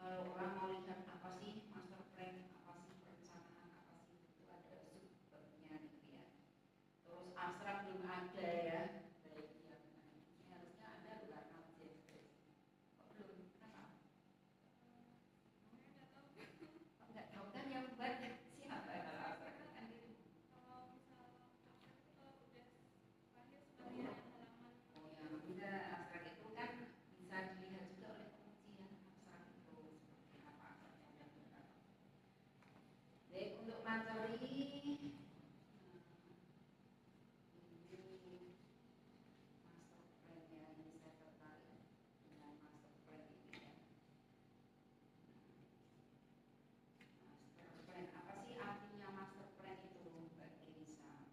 kalau orang mau lihat apa sih master plan, apa sih perencanaan, apa sih itu ada subbabnya gitu ya. Terus abstrak belum ada ya, baik yang ini harusnya ada loh karena ujian skripsi. Kok belum? Kenapa? Nggak tahu kan yang buat siapa kalau abstrak kan gitu. Kalau misal abstrak itu kalau udah lahir sekalian halaman. Oh ya, enggak, abstrak itu kan bisa dilihat juga oleh pengujian abstrak itu seperti apa abstraknya dan berapa. Baik, untuk materi ini master plan ya, ini saya tertarik dengan master plan ini ya. Master plan, apa sih artinya master plan itu Mbak Kirisa?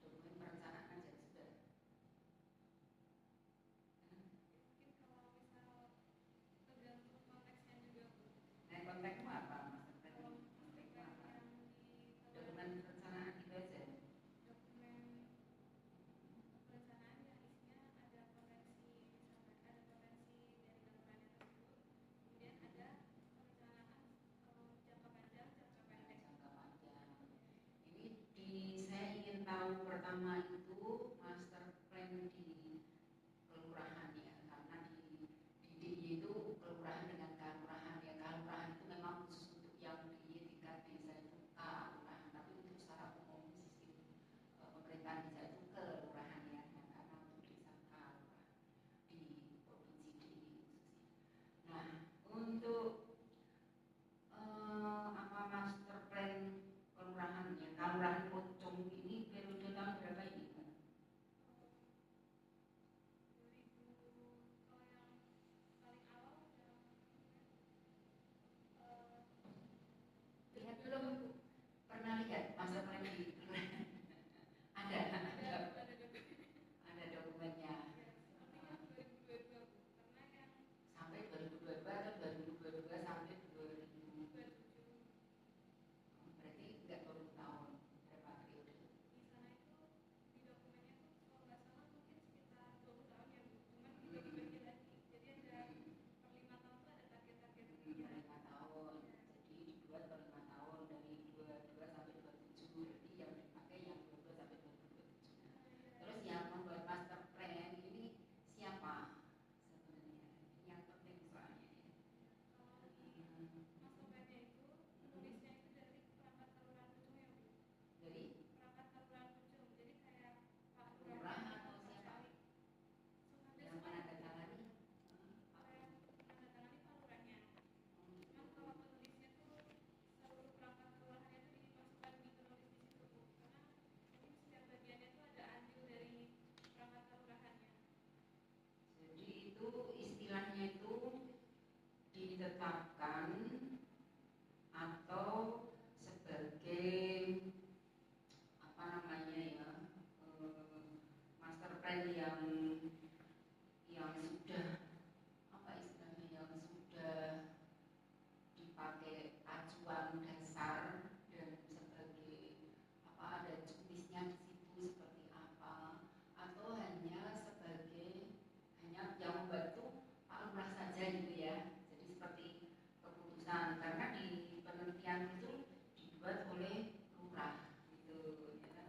Dokumen perencanaan aja sudah. Mungkin kalau misal tergantung konteksnya juga Bu. Nah, konteksmu apa master plan? Kalau Konteksmu apa? yang di Dokumen perencanaan gitu aja. dokumen perencanaan yang isinya ada potensi, misalkan ada potensi dari bangunannya tersebut, kemudian ada perencanaan jangka panjang, jangka pendek. Jangka panjang. Ini saya ingin tahu pertama itu master plan di kelurahan ya, karena di DIY itu kelurahan dengan kelurahan ya. Kelurahan itu memang khusus untuk yang di tingkat desa itu kelurahan, tapi untuk secara umum sistem pemerintahan desa itu kelurahan ya, karena untuk desa kelurahan di provinsi DIY khususnya. Nah, untuk apa master plan kelurahan ya, kelurahan Pocong ini periode tahun berapa ini? 2000 kalau yang paling awal Lihat belum? Pernah lihat master plan di kelurahan? Ada dokumennya. sepertinya 2022 karena yang Sampai 2022 atau 2022 sampai 2000. 27 Berarti nggak 20 tahun, berapa periode? di sana itu di dokumennya tuh kalau nggak salah mungkin sekitar 20 tahun ya Bu, cuman dibagi-bagi lagi, jadi ada per 5 tahun tuh ada target-target Per 5 tahun, jadi dibuat per 5 tahun dari 22 sampai 27, berarti yang dipakai yang 22 sampai 2027. Terus yang membuat master plan ini siapa sebenarnya? Ini yang penting soalnya ya. kalau di master plan-nya itu penulisnya itu dari perangkat kelurahan Pucung ya Bu, Dari perangkat kelurahan Pucung, jadi kayak Pak lurah Lurahnya atau atau Pak siapa Camat yang menandatangani? apa yang menandatangani Pak Lurahnya. Cuman kalau penulisnya tuh seluruh perangkat kelurahannya itu dimasukkan di penulis di situ Bu, karena mungkin setiap bagiannya tuh ada andil dari perangkat kelurahannya. Jadi itu istilahnya itu ditetapkan atau sebagai apa namanya ya, master plan yang sudah apa istilahnya, yang sudah dipakai acuan dasar dan sebagai apa, ada cumisnya di situ seperti apa, atau hanya sebagai hanya yang membantu Pak Lurah saja gitu ya. Jadi seperti keputusan, karena di penelitian itu dibuat oleh lurah gitu ya.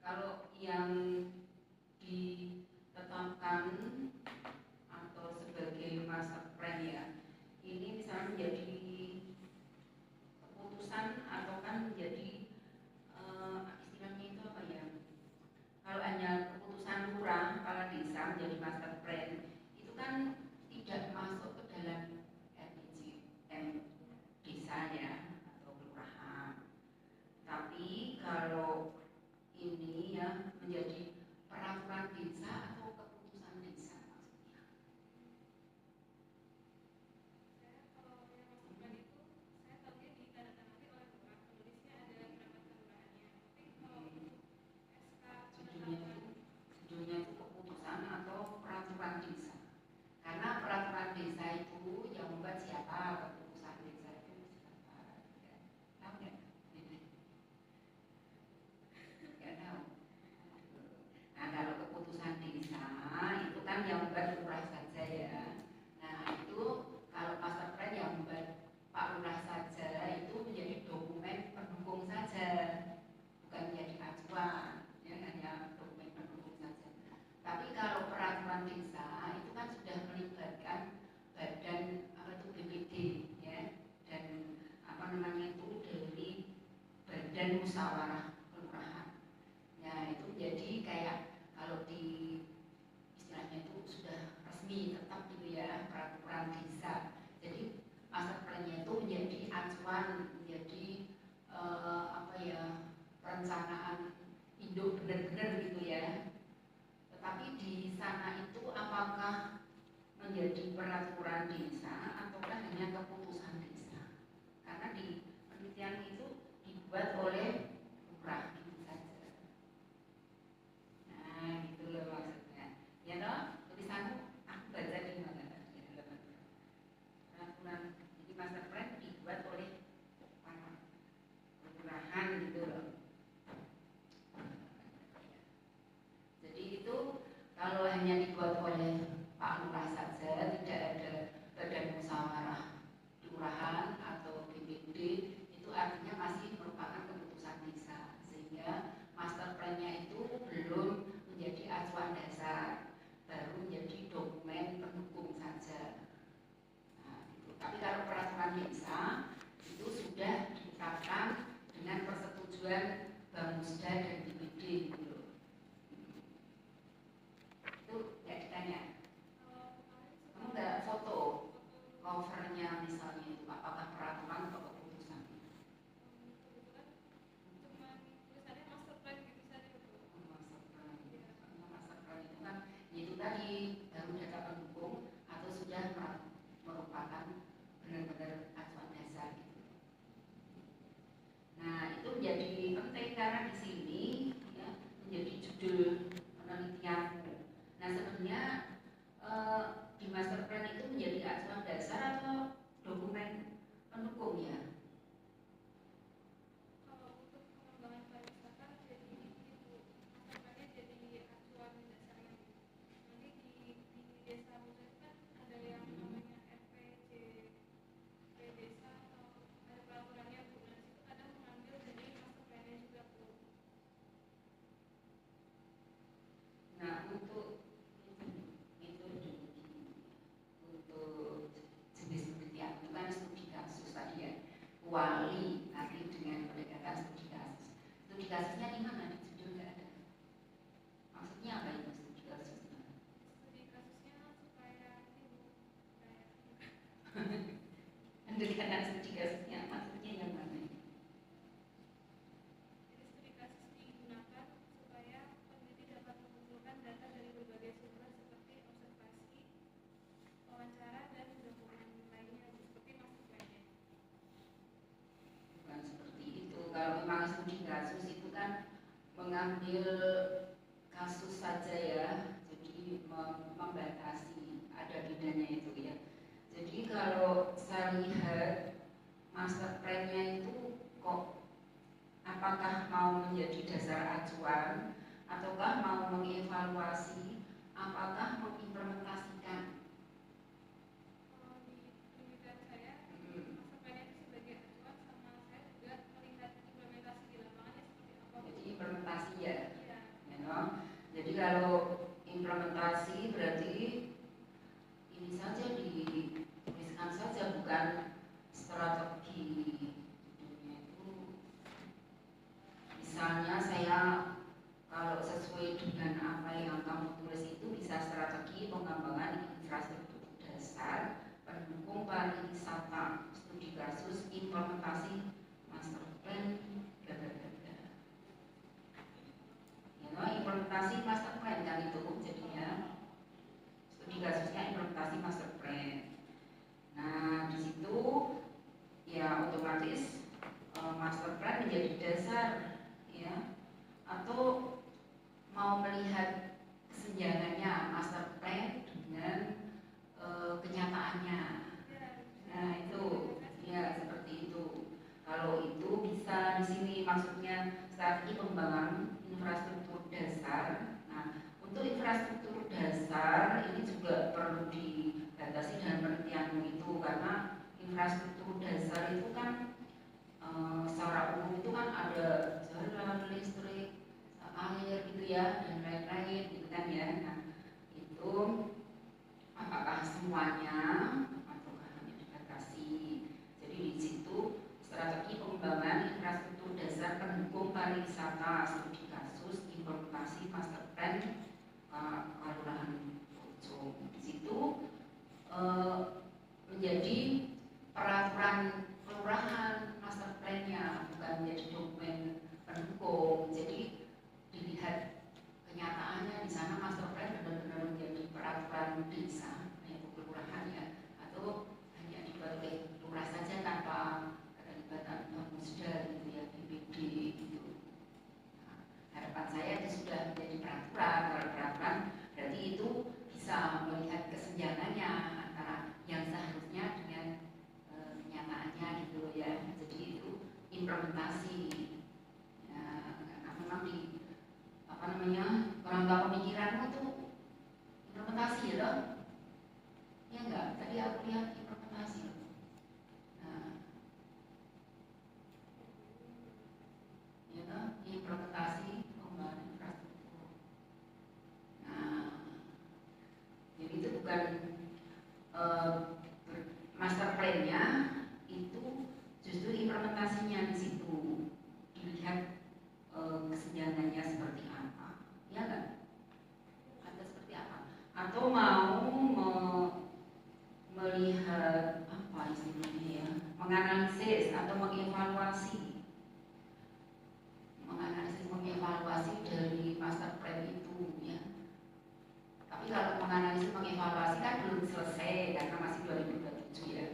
Kalau yang ditetapkan atau sebagai master plan ya, ini misalnya menjadi keputusan atau kan menjadi istilahnya itu apa ya, kalau hanya keputusan lurah kepala desa menjadi master plan itu kan tidak masuk ke dalam RPJM desa ya atau kelurahan. Tapi kalau ini ya menjadi sana itu apakah menjadi peraturan desa ataukah hanya keputusan desa? Karena di penelitian itu dibuat oleh lurah gitu saja. Nah, gitu loh maksudnya. Ya toh, tulisanmu aku baca di mana tadi peraturan. Jadi master plan dibuat oleh para kelurahan gitu loh. Jadi itu kalau hanya dibuat oleh Pak Lurah saja, tidak ada badan musyawarah kelurahan atau BPD, itu artinya masih merupakan keputusan desa, sehingga master plan-nya itu belum menjadi acuan dasar, baru menjadi dokumen pendukung saja. Nah, itu. Tapi kalau peraturan desa itu sudah ditetapkan dengan persetujuan Bamusda dan BPD gitu loh. Itu nggak ditanya. Enggak, foto covernya misalnya itu apakah peraturan atau keputusan? Kebetulan cuma tulisannya master plan gitu saja Bu. Master plan itu kan itu tadi baru data pendukung atau sudah merupakan benar-benar acuan dasar gitu. Nah itu menjadi penting karena di sini ya, menjadi judul penelitianmu. Nah sebenarnya di master plan itu menjadi acuan dasar atau dokumen pendukung ya? Kalau untuk pengembangan pariwisata jadi itu master plan-nya jadi acuan dasarnya. Nanti di desa Musa itu kan ada yang namanya RPJ desa atau ada peraturannya Bu. Nah itu kadang mengambil dari master plan-nya juga Bu. Nah untuk jenis penelitian itu kan studi kasus tadi ya, wali nanti dengan pendekatan studi kasus. Studi kasusnya di mana? Di judul nggak ada. Maksudnya apa itu studi kasusnya? Studi kasusnya supaya ini Bu kayak Pendekatan studi kasusnya maksudnya yang mana? jadi studi kasus digunakan supaya peneliti dapat mengumpulkan data dari berbagai sumber seperti observasi, wawancara, dan dokumen lainnya seperti master plan-nya. Bukan seperti itu. Kalau memang studi kasus itu kan mengambil kasus saja ya, jadi membatasi, ada bedanya itu ya. Jadi kalau saya lihat master plan-nya itu kok apakah mau menjadi dasar acuan ataukah mau mengevaluasi, apakah mengimplementasikan. Kalau di penelitian saya, master plan-nya itu sebagai acuan sama saya juga melihat implementasi di lapangannya seperti apa. Jadi implementasi ya. Iya. You know? Jadi kalau implementasi berarti ini saja dituliskan saja, bukan strategi. Itu misalnya saya kalau sesuai dengan apa yang kamu tulis itu bisa strategi pengembangan infrastruktur dasar pendukung pariwisata, studi kasus, implementasi master plan, bla bla bla bla. You know, implementasi master plan kan itu jadinya studi kasusnya implementasi master plan. Nah di situ ya otomatis master plan menjadi dasar ya, atau mau melihat kesenjangannya master plan dengan kenyataannya. Nah itu ya seperti itu. Kalau itu bisa di sini maksudnya strategi pengembangan infrastruktur dasar. Nah untuk infrastruktur dasar ini juga perlu dibatasi dengan penelitianmu itu, karena infrastruktur dasar itu kan secara umum itu kan ada jalan, listrik, air gitu ya, dan lain-lain gitu kan ya. Nah itu apakah semuanya ataukah hanya dibatasi. Jadi di situ strategi pengembangan infrastruktur dasar pendukung pariwisata, studi kasus, implementasi master plan Kelurahan Bojong. Di situ menjadi peraturan kelurahan master plan-nya, bukan menjadi dokumen pendukung. Jadi dilihat kenyataannya di sana master plan benar-benar peraturan desa yaitu kelurahan ya, atau hanya dibuat oleh lurah saja tanpa keterlibatan musda gitu ya, BPD gitu. Nah, harapan saya itu sudah menjadi peraturan. Kalau peraturan berarti itu bisa melihat kesenjangannya antara yang seharusnya dengan kenyataannya gitu ya. Jadi itu implementasi ya, karena memang di orang tua pemikiranmu itu implementasi ya dong ya enggak, tadi aku lihat implementasi loh. Nah ya dong, implementasi pembangunan infrastruktur. Nah jadi itu bukan master plan-nya, itu justru implementasinya di situ dilihat kesenjangannya seperti apa, ya kan? Ada seperti apa? Atau mau melihat apa istilahnya ya, menganalisis atau mengevaluasi dari master plan itu ya. Tapi kalau menganalisis mengevaluasi kan belum selesai karena masih 2027 ya,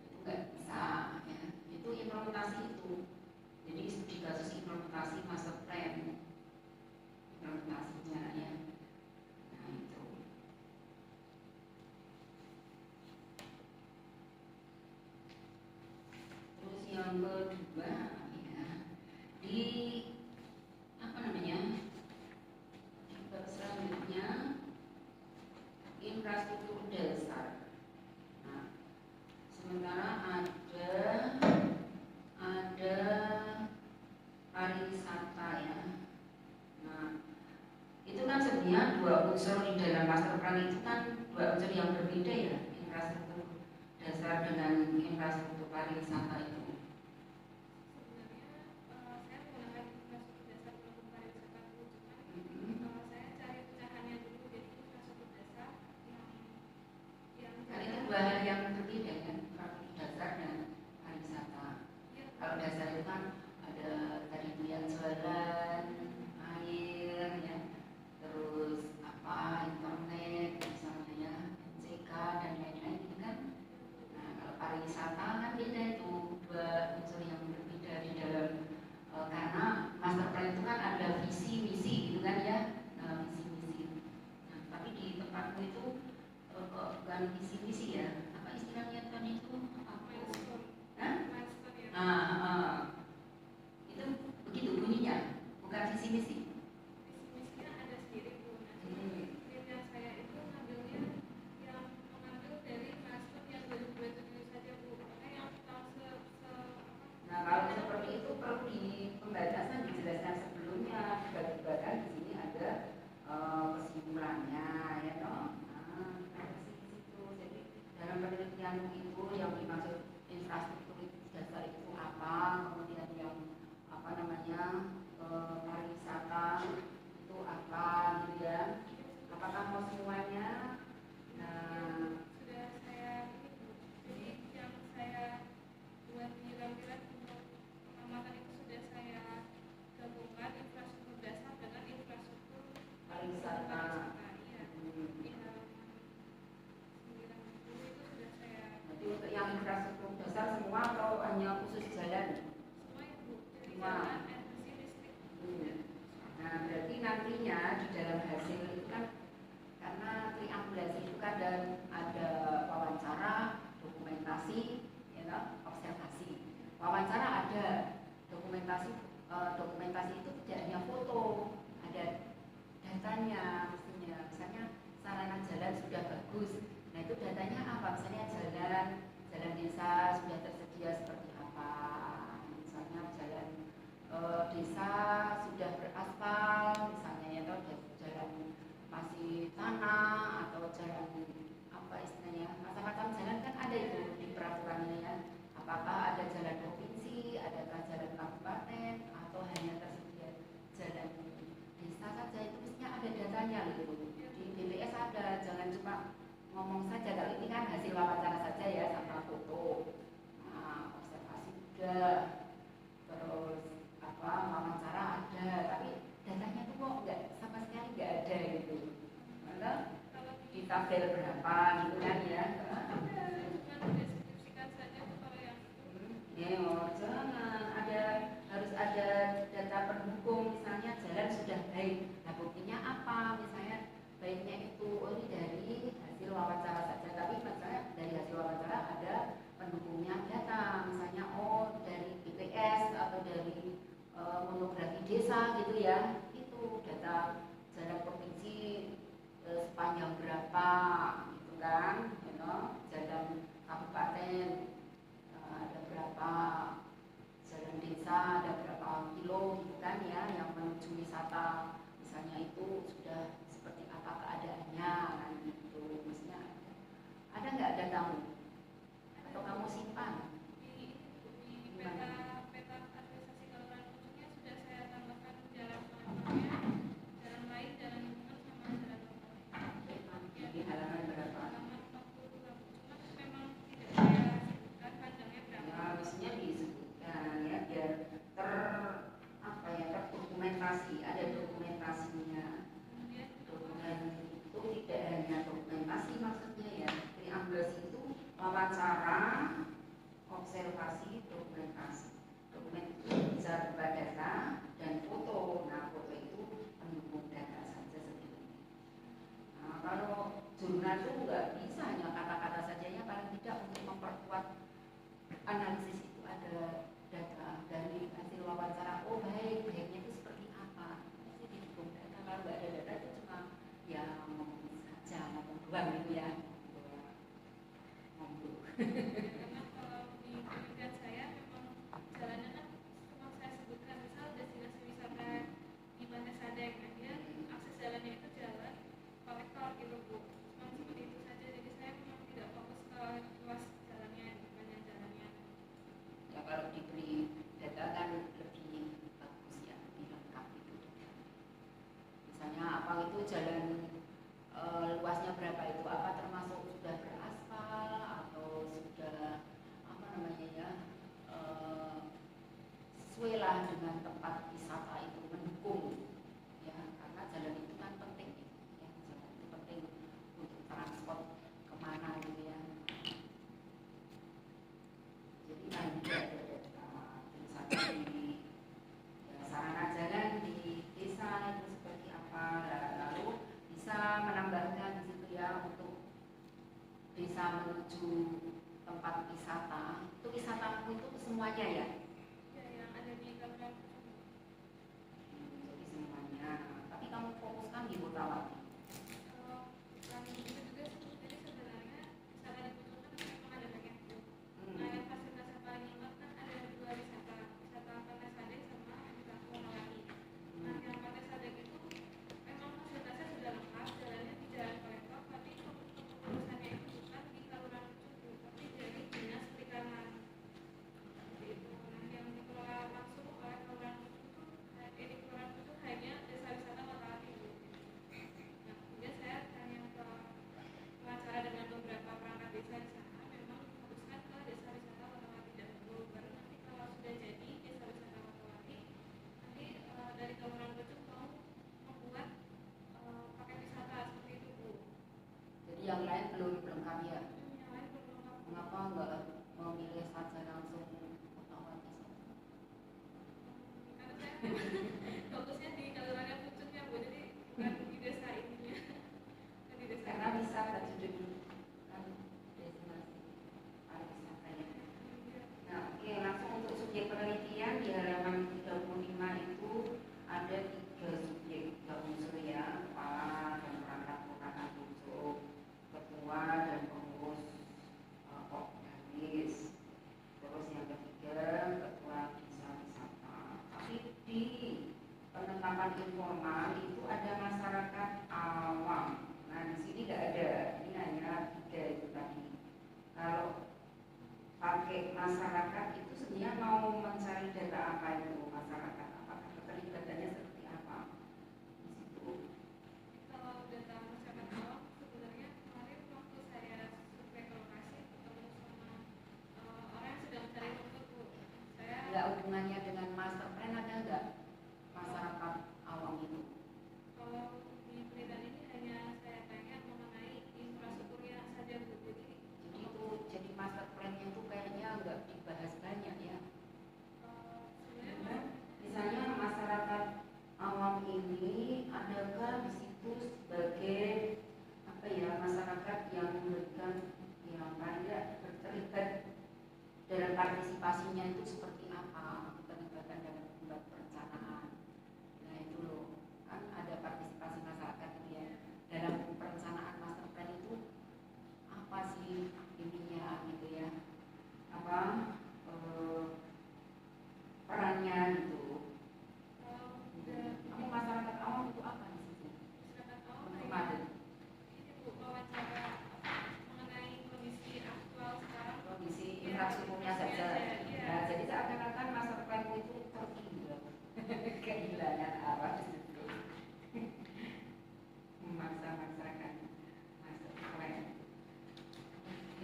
itu nggak bisa ya. Itu implementasi itu. Jadi studi kasus implementasi master plan, implementasinya ya. Nah itu. Terus yang kedua ya, di apa namanya? Selanjutnya infrastruktur dasar. Nah, sementara ada pariwisata ya. Nah, itu kan sebenarnya dua unsur di dalam master plan itu kan dua unsur yang berbeda ya, infrastruktur dasar dengan infrastruktur pariwisata itu. Hal yang berbeda kan, infrastruktur dasar dan pariwisata. Kalau dasar itu kan ada tadi itu yang jalan, air, ya, terus apa internet, misalnya ya, MCK dan lain-lain itu kan. Nah kalau pariwisata kan beda itu, dua unsur yang berbeda di dalam karena master plan itu kan ada visi misi gitu kan ya, visi misi. Nah tapi di tempatmu itu bukan visi misi ya, apa istilahnya kan itu aku itu begitu bunyinya, bukan visi misi. Visi misinya ada sendiri Bu. Yang saya itu ngambilnya yang mengambil dari master yang 2027 saja Bu. Karena yang tahun Nah kalau seperti itu perlu di pembatasan dijelaskan sebelumnya, dibagi-bagikan di sini ada kesimpulannya ya toh. Jadi dalam penelitian itu yang dimaksud infrastruktur dasar itu apa, kemudian yang apa namanya pariwisata itu apa gitu ya, apakah mau semuanya? Nah sudah saya jadi yang saya buat lampiran untuk pengamatan itu sudah saya gabungkan infrastruktur dasar dengan infrastruktur pariwisata. Jadi untuk yang infrastruktur dasar semua atau hanya khusus jalan? Semua ya Bu, dari Semua. jalan, air bersih, listrik. Nah berarti nantinya di dalam hasil itu kan karena triangulasi itu kan ada wawancara, dokumentasi, ya, observasi. Wawancara ada, dokumentasi itu tidak hanya foto, ada datanya mestinya. Misalnya sarana jalan sudah bagus, nah itu datanya apa? Misalnya jalan desa sudah tersedia seperti apa, misalnya jalan desa sudah beraspal misalnya ya, atau jalan masih tanah atau jalan apa istilahnya, macam-macam jalan kan ada itu di peraturannya ya. Apakah ada jalan provinsi, adakah jalan kabupaten, atau hanya tersedia jalan desa saja, itu mestinya ada datanya gitu. Di BPS ada, jangan cuma ngomong saja. Kalau ini kan hasil wawancara saja ya, tanpa foto. Nah, observasi sudah, terus apa wawancara ada, tapi datanya tuh kok nggak sama sekali nggak ada gitu. Mana? Kalau di di tabel berapa gitu kan ya. Jangan harus ada data pendukung, misalnya jalan sudah baik. Nah buktinya apa? Misalnya baiknya itu ini dari hasil wawancara saja, tapi misalnya dari hasil wawancara ada pendukungnya data, misalnya dari BPS atau dari monografi desa gitu ya. Itu data jalan provinsi sepanjang berapa gitu kan, jalan kabupaten ada berapa, jalan desa ada berapa kilo gitu kan ya, yang menuju wisata misalnya itu sudah seperti apa keadaannya kan gitu. Maksudnya ada nggak datamu atau kamu simpan? Di peta administrasi kelurahan Pucuknya sudah saya tambahkan jalan mana, jalan lain, jalan lingkungan sama jalan lokal. Di halaman berapa? Halaman 40. Cuma memang tidak saya sebutkan panjangnya berapa. Ya, mestinya disebutkan ya biar terdokumentasi, ada dokumentasinya. Dokumen itu tidak hanya dokumentasi, maksudnya ya triangulasi itu wawancara, observasi, dokumentasi. Dokumen itu bisa berupa data dan foto. Nah foto itu pendukung data saja seperti ini. Nah kalau jurnal itu nggak bisa hanya kata-kata saja, ya paling tidak untuk memperkuat analisis itu ada data dari hasil wawancara. Oh baiknya itu seperti apa, mesti didukung data. Kalau nggak ada data itu cuma ya ngomong saja, ngomong doang gitu ya, ngomong. Karena kalau di penelitian saya memang jalannya kan cuma saya sebutkan, misal destinasi wisata di Pantai Sadeng, dia akses jalannya itu jalan kolektor gitu Bu, cuma seperti itu saja. Jadi saya memang tidak fokus ke luas jalannya, panjang jalannya. Ya kalau diberi data kan lebih bagus ya, lebih lengkap itu. Misalnya apa itu jalan luasnya berapa itu, apa termasuk sudah beraspal atau sudah apa namanya ya, sesuai lah dengan tempat wisata itu mendukung ya, karena jalan itu kan penting ya, jalan itu penting untuk transport kemana gitu ya. Jadi kan ada wisata di ya, sarana jalan di desa itu seperti apa, lalu bisa menambahkan di situ ya untuk desa menuju tempat wisata. Itu wisatamu itu semuanya ya? Ya, yang ada di Kabupaten Jadi semuanya. Tapi kamu fokuskan di Botawati. bukan itu juga sih, jadi sebenarnya wisata di Pucuk kan memang ada banyak tuh. Nah yang fasilitas yang paling lengkap kan ada dua wisata Pantai Sadeng sama wisata Wonowaci. Nah yang Pantai Sadeng itu memang fasilitasnya sudah lengkap, jalannya di jalan kolektor, tapi kepengurusannya itu bukan di Kelurahan Pucuk, tapi dari Dinas Perikanan. Seperti itu. Nah yang dikelola langsung oleh Kelurahan Pucuk itu di Kelurahan Pucuk hanya desa wisata Wonowaci. Nah kemudian saya tanya ke wawancara dengan beberapa perangkat desa di sana, memang fokuskan ke desa wisata Wonowaci dahulu, baru nanti kalau sudah jadi desa wisata Wonowaci, nanti dari Kelurahan Pucuk mau membuat paket wisata seperti itu Bu. Jadi yang lain belum lengkap ya? Yang lain belum lengkap. Mengapa enggak memilih saja langsung Botawati saja? Karena saya fokusnya di Kelurahan Pucuknya Bu, jadi bukan di desa ininya, bukan di desa. Karena bisa berjudul kan destinasi pariwisata ya. Nah, oke, langsung untuk subjek penelitian di halaman 35 itu ada 3 subjek, 3 unsur ya, kepala dan perangkat kelurahan Pucuk, ketua dan pengurus organis. Terus yang perencanaan. Nah itu loh, kan ada partisipasi masyarakat itu ya dalam perencanaan master plan itu apa sih ininya gitu ya, apa perannya gitu. Kamu masyarakat awam itu apa di situ? Masyarakat awam Kemarin ini Bu, wawancara mengenai kondisi aktual sekarang, kondisi Iya, infrastrukturnya saja. iya. Nah, jadi seakan-akan master plan itu tertinggal, kehilangan arah di situ. Memaksa-maksakan master plan.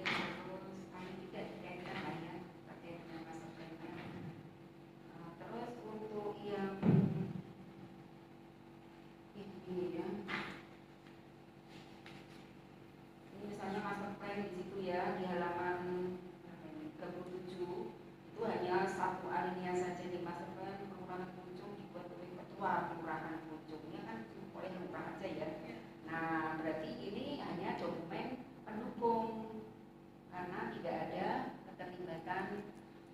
Terus kami tidak dikaitkan banyak terkait dengan master plan. Terus untuk yang ini ya, ini misalnya master plan di situ ya, di halaman 37 itu hanya satu alinea saja di master plan kelurahan Pucung dibuat oleh ketua kelurahan Pucung. Ini kan oleh lurah aja ya. Nah berarti ini hanya dokumen pendukung karena tidak ada keterlibatan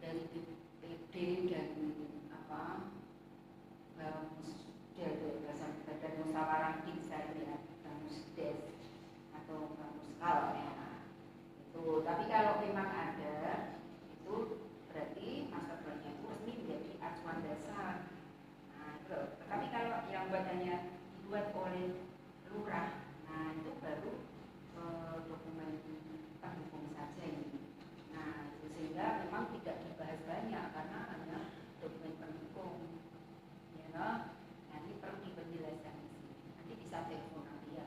dari BPD dan apa badan musyawarah desa ya, Bamusdes atau Bamuskal ya. Itu tapi kalau memang ada itu berarti master plan-nya itu resmi menjadi acuan dasar. Nah itu. Tetapi kalau yang badannya dibuat oleh lurah, nah itu baru dokumen pendukung saja ini. Nah itu sehingga memang tidak dibahas banyak karena hanya dokumen pendukung ya. Nah ini perlu dipenjelasan di sini. Nanti bisa telepon nanti ya.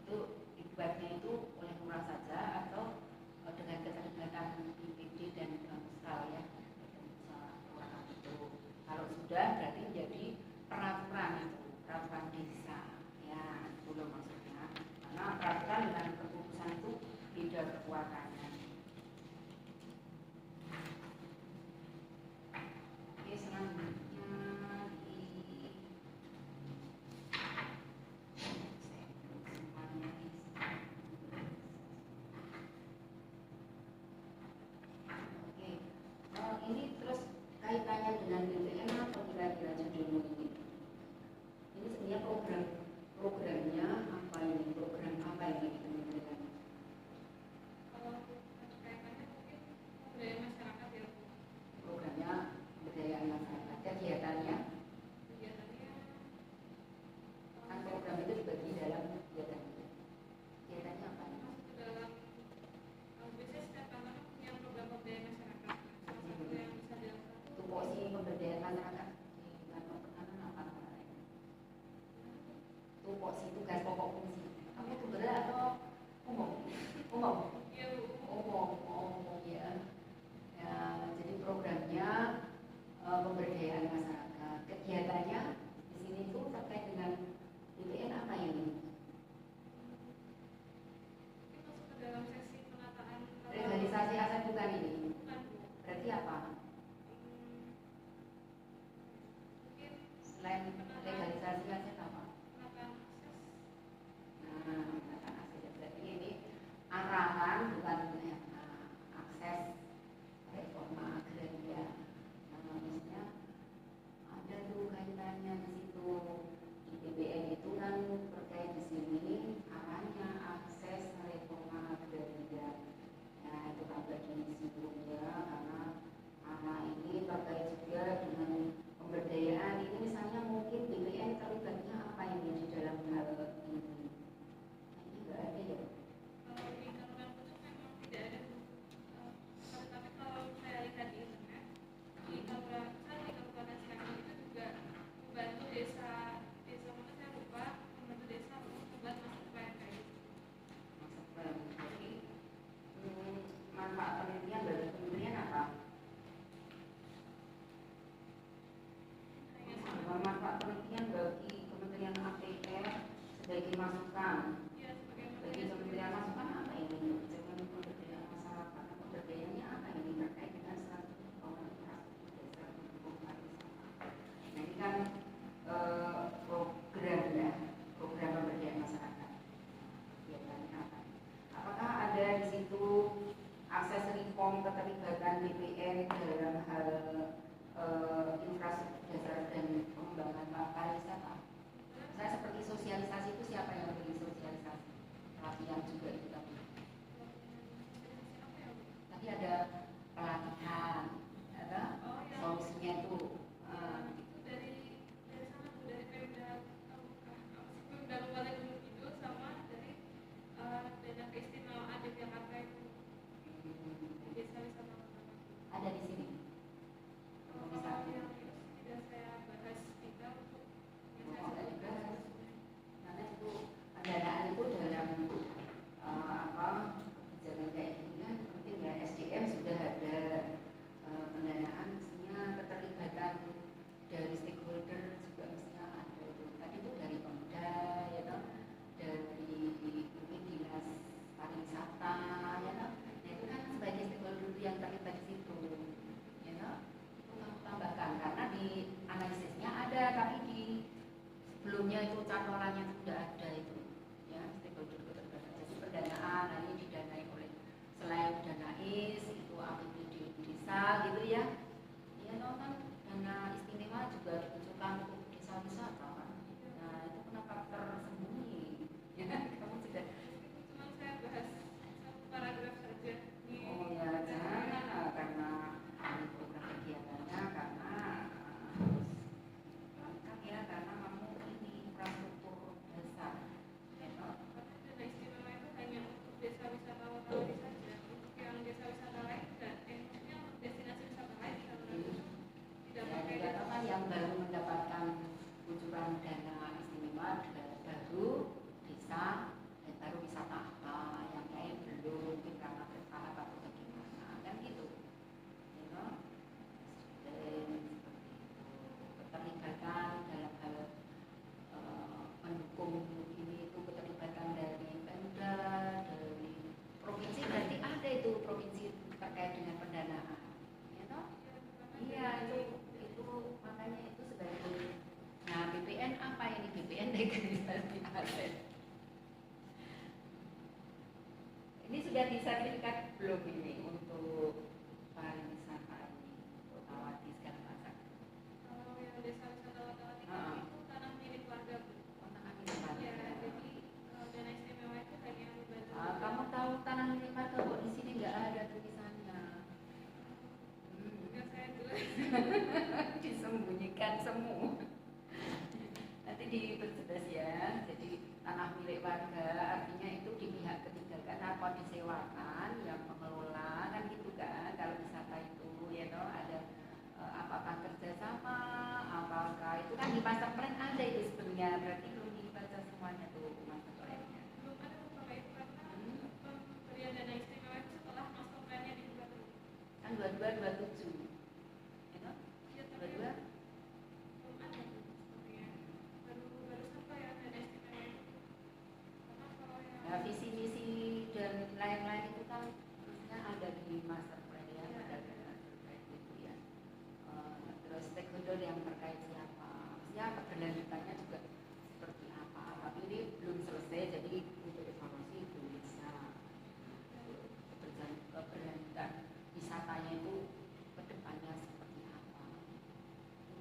Itu dibuatnya itu oleh lurah saja atau dengan keterlibatan BPD dan Bamuskal ya, badan usaha kelurahan itu. Kalau sudah berarti menjadi peraturan itu, peraturan desa ya, itu loh maksudnya. Karena peraturan dengan keputusan itu beda kekuatannya. Oke, selanjutnya ini terus kaitannya dengan BPN apa kira-kira judulnya ini? Ini sebenarnya programnya apa ini? Program apa ini kementerian? Kalau kaitannya mungkin budaya masyarakat ya Bu. Programnya pemberdayaan masyarakat. Kegiatannya kan program itu dibagi dalam kegiatannya. Kegiatannya apa? masuk ke dalam biasanya setiap kantor punya program pemberdayaan masyarakat. Salah satu yang bisa dilakukan itu Tupoksi pemberdayaan masyarakat di kantor pertahanan apa namanya? Tupoksi tugas pokok fungsi. Kamu tugas atau umum? Umum. ya Bu. Umum ya. Ya, jadi programnya pemberdayaan masyarakat. Kegiatannya di sini tuh terkait dengan BPN apa ini? Mungkin masuk ke dalam sesi penataan Legalisasi aset bukan ini? bukan Bu. Berarti apa? Mungkin Selain legalisasi aset apa? penataan akses. Nah, penataan aset. Berarti ini arahan bukan akses reforma agraria. Nah, maksudnya ada tuh kaitannya di situ. Di BPN itu kan terkait di sini arahnya akses reforma agraria. Nah itu tak bagi di situ ya, karena anak ini terkait juga dengan pemberdayaan. Ini misalnya mungkin BPN terlibatnya apa ini di dalam hal ini? Ini nggak ada ya. Kalau di Kelurahan Pucung memang tidak ada Bu. Tapi kalau saya lihat di internet di Kelurahan di Kabupaten Sleman itu juga membantu desa mana saya lupa, membantu desa untuk membuat master plan kayak gitu. Master plan. Jadi manfaat penelitian bagi kementerian apa? Manfaat penelitian bagi Kementerian APR sebagai masukan. Ya, sebagai Bagi Kementerian masukan apa ini? Jangan pemberdayaan masyarakat. Pemberdayaannya apa ini terkait dengan strategi pembangunan infrastruktur desa pendukung pariwisata. Nah ini kan program ya, program pemberdayaan masyarakat. Kegiatannya apa? Apakah ada di situ akses reform keterlibatan BPN dalam hal infrastruktur dasar dan siapa yang beri sosialisasi? Pelatihan juga itu tadi. Tadi ada pelatihan, ada solusinya itu. Itu dari sana Bu, dari Pemda Pemda Kabupaten Gunung Kidul sama dari dana keistimewaan Yogyakarta itu desa wisata Mataram. Ada di sini. Kalau yang itu tidak saya bahas detail untuk yang saya bahas. Karena itu pendanaan itu dalam kebijakan kayak gini kan penting ya, SDM sudah ada pendanaan, mestinya keterlibatan dari stakeholder juga mestinya ada itu. Tadi itu dari Pemda ya toh, dari mungkin dinas pariwisata ya toh. Nah itu kan sebagai stakeholder yang terlibat di situ ya toh. Itu kamu tambahkan karena di analisisnya ada, tapi di sebelumnya itu catolannya sudah ada itu ya, stakeholder keterlibatan. Jadi pendanaan ini didanai oleh selain dana IS itu APBD desa gitu ya. Ya no, kan dana istimewa juga ditujukan untuk desa wisata kan. Nah itu kenapa tersembunyi? Ya kamu sudah. Cuma saya bahas satu paragraf saja di Oh ya jangan, karena ini program kegiatannya karena harus langkah ya, karena kamu ini infrastruktur desa. Ya no. karena dana istimewa itu hanya untuk desa wisata Watawati saja. Untuk yang desa wisata lain maksudnya untuk destinasi wisata lain tidak Ya, pakai tidak tahu kan yang baru mendapatkan kucuran dana istimewa baru desa dan baru wisata apa, yang lain belum, mungkin karena bertahap atau bagaimana kan gitu you know? Dan seperti itu keterlibatan dalam hal mendukung ini itu keterlibatan dari Pemda, dari provinsi, berarti ada itu provinsi terkait dengan pendanaan you know? Iya itu makanya itu sebagai, nah BPN apa ini, BPN legalisasi aset. Ini sudah disertifikat belum ini untuk pariwisata ini, Watawati segala macam? kalau yang desa wisata Watawati itu tanah milik warga Bu. Tanah milik warga. Ya, jadi dana istimewa itu hanya membantu. Kamu tahu tanah milik warga kok di sini nggak ada tulisannya? Enggak saya jelas. Disembunyikan semua. Nanti diperjelas ya. Jadi tanah milik warga artinya itu di pihak ketiga kan, apa disewakan yang mengelola kan gitu kan. Kalau wisata itu ya toh ada apakah kerjasama, apakah itu kan di master plan ada itu sebenarnya, berarti belum dibaca semuanya tuh master plan-nya. Belum ada Bapak Ibu karena pemberian dana istimewa itu setelah master plan-nya dibuat dulu. Kan 2227 you know? Ya, tapi 22 belum ada Bu, sepertinya. Baru sampai ya dana istimewa itu. Karena kalau yang nah, visi misi dan lain-lain itu kan harusnya ada di master plan ya, ada di master plan itu ya. Terus stakeholder yang terkait siapa, maksudnya keberlanjutannya juga seperti apa, tapi ini belum selesai, jadi untuk evaluasi belum bisa. Keberlanjutan wisatanya itu ke depannya seperti apa,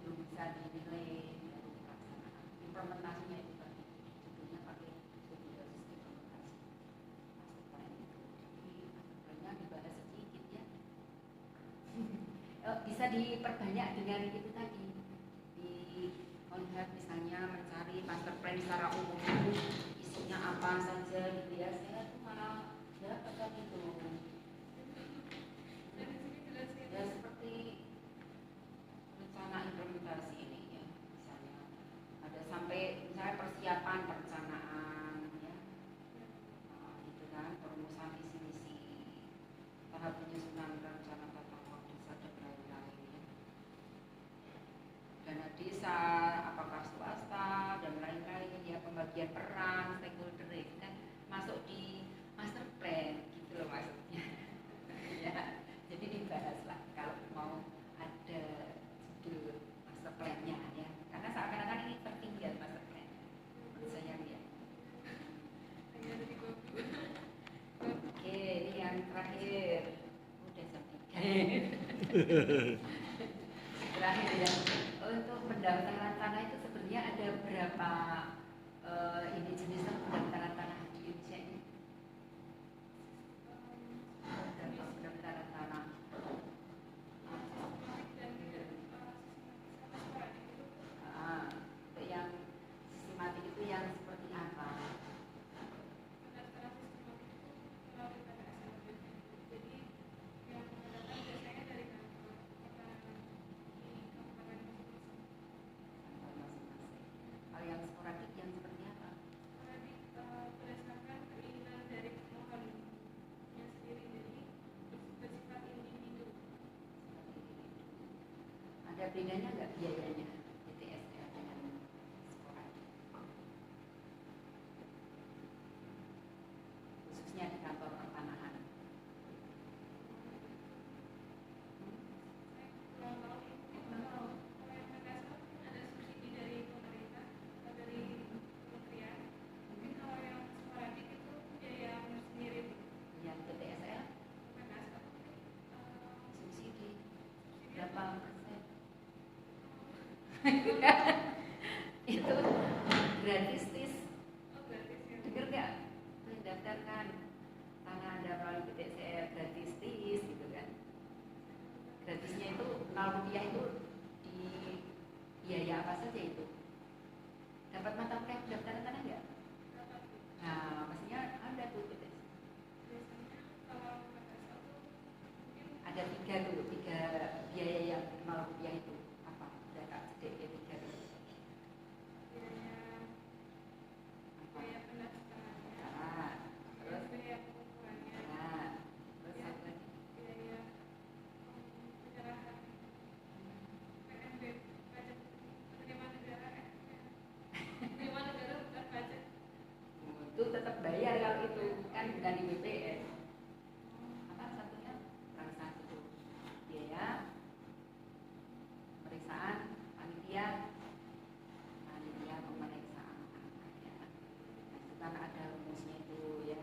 belum bisa dinilai dari pelaksanaan implementasinya itu tadi, judulnya pakai judul sistem implementasi master plan itu. Jadi master plan-nya dibahas sedikit ya. Bisa diperbanyak dengan itu tadi, melihat misalnya mencari master plan secara umum itu isinya apa saja gitu ya. Saya tuh malah ya dapat itu dan di sini jelasnya ya, seperti rencana implementasi ini ya, misalnya ada sampai misalnya persiapan perencanaan ya, gitu kan, perumusan visi misi, tahap penyusunan rencana tata ruang desa dan lain-lain ya. Dana desa apakah swasta dan lain-lain ya, pembagian peran stakeholder itu kan masuk di master plan gitu loh maksudnya. Ya, jadi dibahas lah kalau mau ada judul master plan-nya ya, karena seakan-akan ini tertinggal master plan menurut saya ya. hanya ada di Google. Oke, ini yang terakhir udah jam 3. Terakhir ya, untuk pendaftaran tanah itu sebenarnya ada berapa ini jenis Ada bedanya nggak biayanya BTSR dengan sporadik? Khususnya di kantor pertanahan. Kurang tahu nih, mungkin kalau yang PKS mungkin ada subsidi dari pemerintah atau dari kementerian. Mungkin kalau yang sporadik itu biaya sendiri. Yang BTSR PKS mungkin subsidi subsidi berapa persen? Itu gratis, tis. oh gratis ya. Dengar nggak? Mendaftarkan tanah Anda melalui BTSR gratis, tis, gitu kan? Gratisnya itu 0 rupiah itu di biaya apa saja itu? Dapat mata kuliah pendaftaran tanah nggak? Dapat. Nah, maksudnya ada tuh BTS. Biasanya kalau PKS itu mungkin Ada tiga biaya yang 0 rupiah itu apa? Udah tak sedikit tiga itu. biaya Apa? biaya pendaftarannya, Nah, terus, biaya pengukurannya, nah, terus apa lagi? biaya penyerahan PNB pajak penerimaan negara penerimaan negara bukan pajak. Itu tetap bayar kalau itu kan bukan di BPS. Apa satunya? Transaksi itu biaya pemeriksaan panitia pemeriksaan ya. Nah, itu kan ada rumusnya itu ya.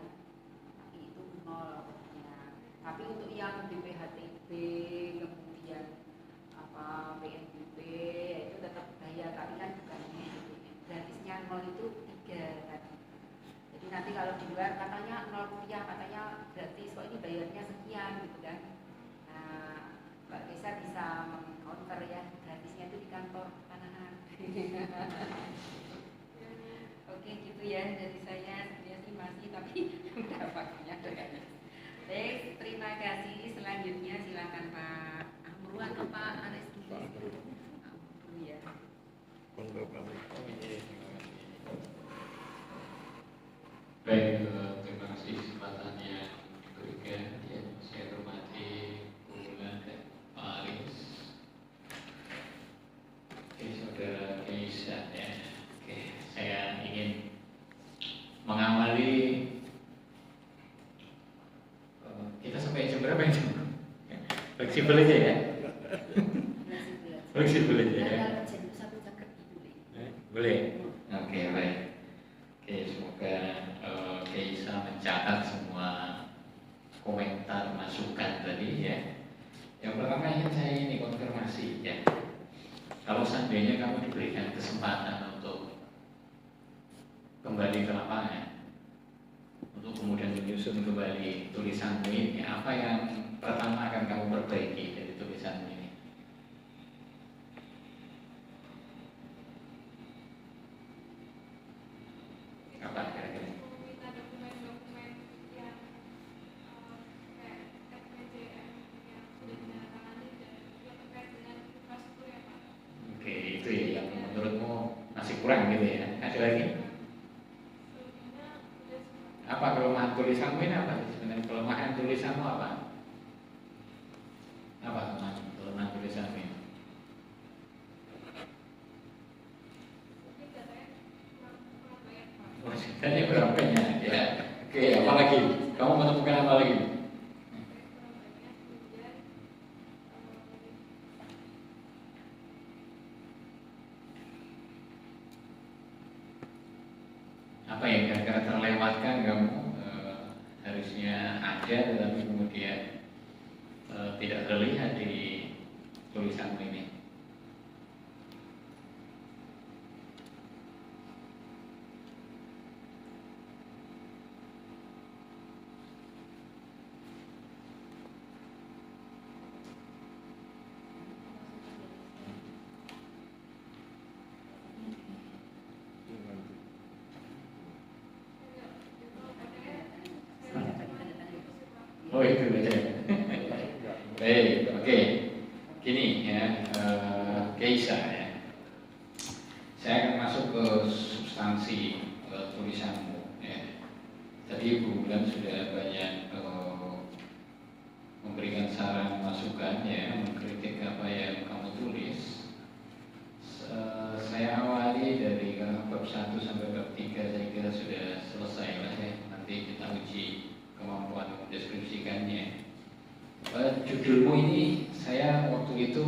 Tapi itu nol ya. Tapi untuk yang BPHTB kemudian apa PNBP itu tetap bayar tapi kan bukannya gratisnya nol itu 3 tadi. Jadi nanti kalau di luar katanya 0 rupiah katanya gratis kok ini bayarnya sekian gitu kan. Nah, Mbak Kesa bisa meng-counter ya gratisnya itu di kantor tanahan. Oke gitu ya dari saya sebenarnya sih masih tapi udah waktunya udah habis. Baik, terima kasih. Selanjutnya silakan Pak Amru atau Pak Aris dulu. Amru ya. Monggo Pak. Baik, terima kasih kesempatan yang diberikan. Ya, saya hormati Bulan dan Pak Aris. Oke, saudara Keisha ya. Oke, saya ingin mengawali kita sampai jam berapa ini? Fleksibel aja ya. Fleksibel aja ya. Boleh. Oke, baik. Oke, semoga Keisa mencatat semua komentar masukan tadi ya. Yang pertama ingin saya ini konfirmasi ya. Kalau seandainya kamu diberikan kesempatan untuk kembali ke lapangan, untuk kemudian menyusun kembali tulisanmu ini, apa yang pertama akan kamu perbaiki dari tulisanmu ini? Apa kira-kira? Meminta dokumen-dokumen yang kayak FPJM yang sudah ditandatangani dan juga terkait dengan infrastruktur ya Pak. Oke, itu ya yang menurutmu masih kurang gitu ya. Ada lagi? Selebihnya sudah semua. Apa kelemahan tulisanmu ini apa? Sebenarnya kelemahan tulisanmu apa? Apa kelemahan tulisanmu ini? Mungkin datanya kurang banyak Pak. Oh, ceritanya kurang banyak ya. Oke, apa lagi? Kamu menemukan apa lagi? Kurang banyak kemudian Apa yang kira-kira terlewatkan kamu harusnya ada tetapi kemudian tidak terlihat di tulisanmu ini? Oh itu saja. Baik, oke. Gini ya, Keisa ya. Saya akan masuk ke substansi tulisanmu. Ya. Tadi Bu Bulan sudah banyak memberikan saran masukan ya, mengkritik apa yang kamu tulis. bab 1 sampai bab 3 saya kira sudah selesai lah ya. Nanti kita uji kemampuan mendeskripsikannya. Judulmu ini saya waktu itu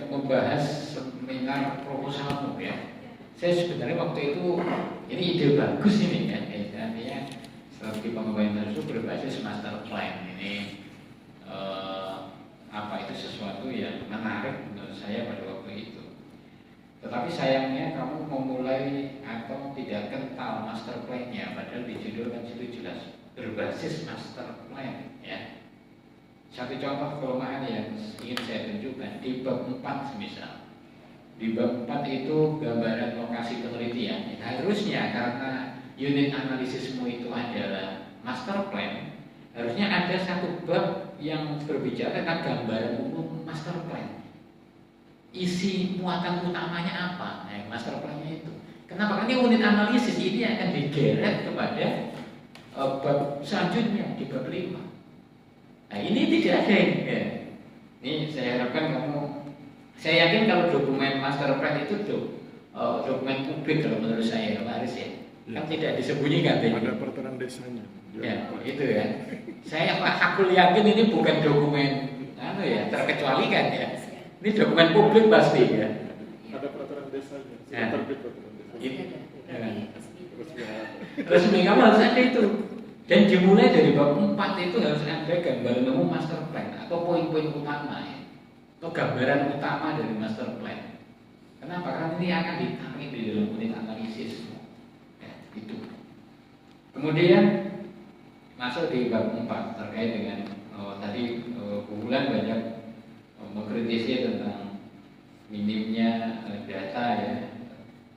membahas seminar proposalmu ya. Saya sebenarnya waktu itu ini ide bagus ini kan, artinya strategi pengembangan itu berbasis master plan ini itu sesuatu yang menarik menurut saya pada waktu itu. Tetapi sayangnya kamu memulai atau tidak kental master plan-nya, padahal di judul kan situ jelas berbasis master plan ya. Satu contoh kelemahan yang ingin saya tunjukkan di bab 4 semisal. Di bab 4 itu gambaran lokasi penelitian. Harusnya karena unit analisismu itu adalah master plan, harusnya ada satu bab yang berbicara tentang gambaran umum master plan. Isi muatan utamanya apa? Nah, master plan-nya itu. Kenapa? Karena unit analisis ini akan digeret kepada bab selanjutnya di bab 5. Nah, ini tidak ada ya. Ini saya harapkan kamu, saya yakin kalau dokumen master plan itu dokumen publik kalau menurut saya Pak Aris ya. Kan tidak disembunyikan. Ada peraturan desanya. Ya, itu ya. Saya aku yakin ini bukan dokumen terkecualikan ya. Ini dokumen publik pasti ya. Ada peraturan desanya. Ya. Terbit peraturan desanya. Resmi kamu harus ada itu. Dan dimulai dari bab 4 itu harus ada gambaran umum master plan atau poin-poin utama ya. Atau gambaran utama dari master plan. Kenapa? Karena ini akan ditarik di dalam unit analisis. Ya, itu. Kemudian masuk di bab 4 terkait dengan tadi Bulan banyak mengkritisi tentang minimnya data ya,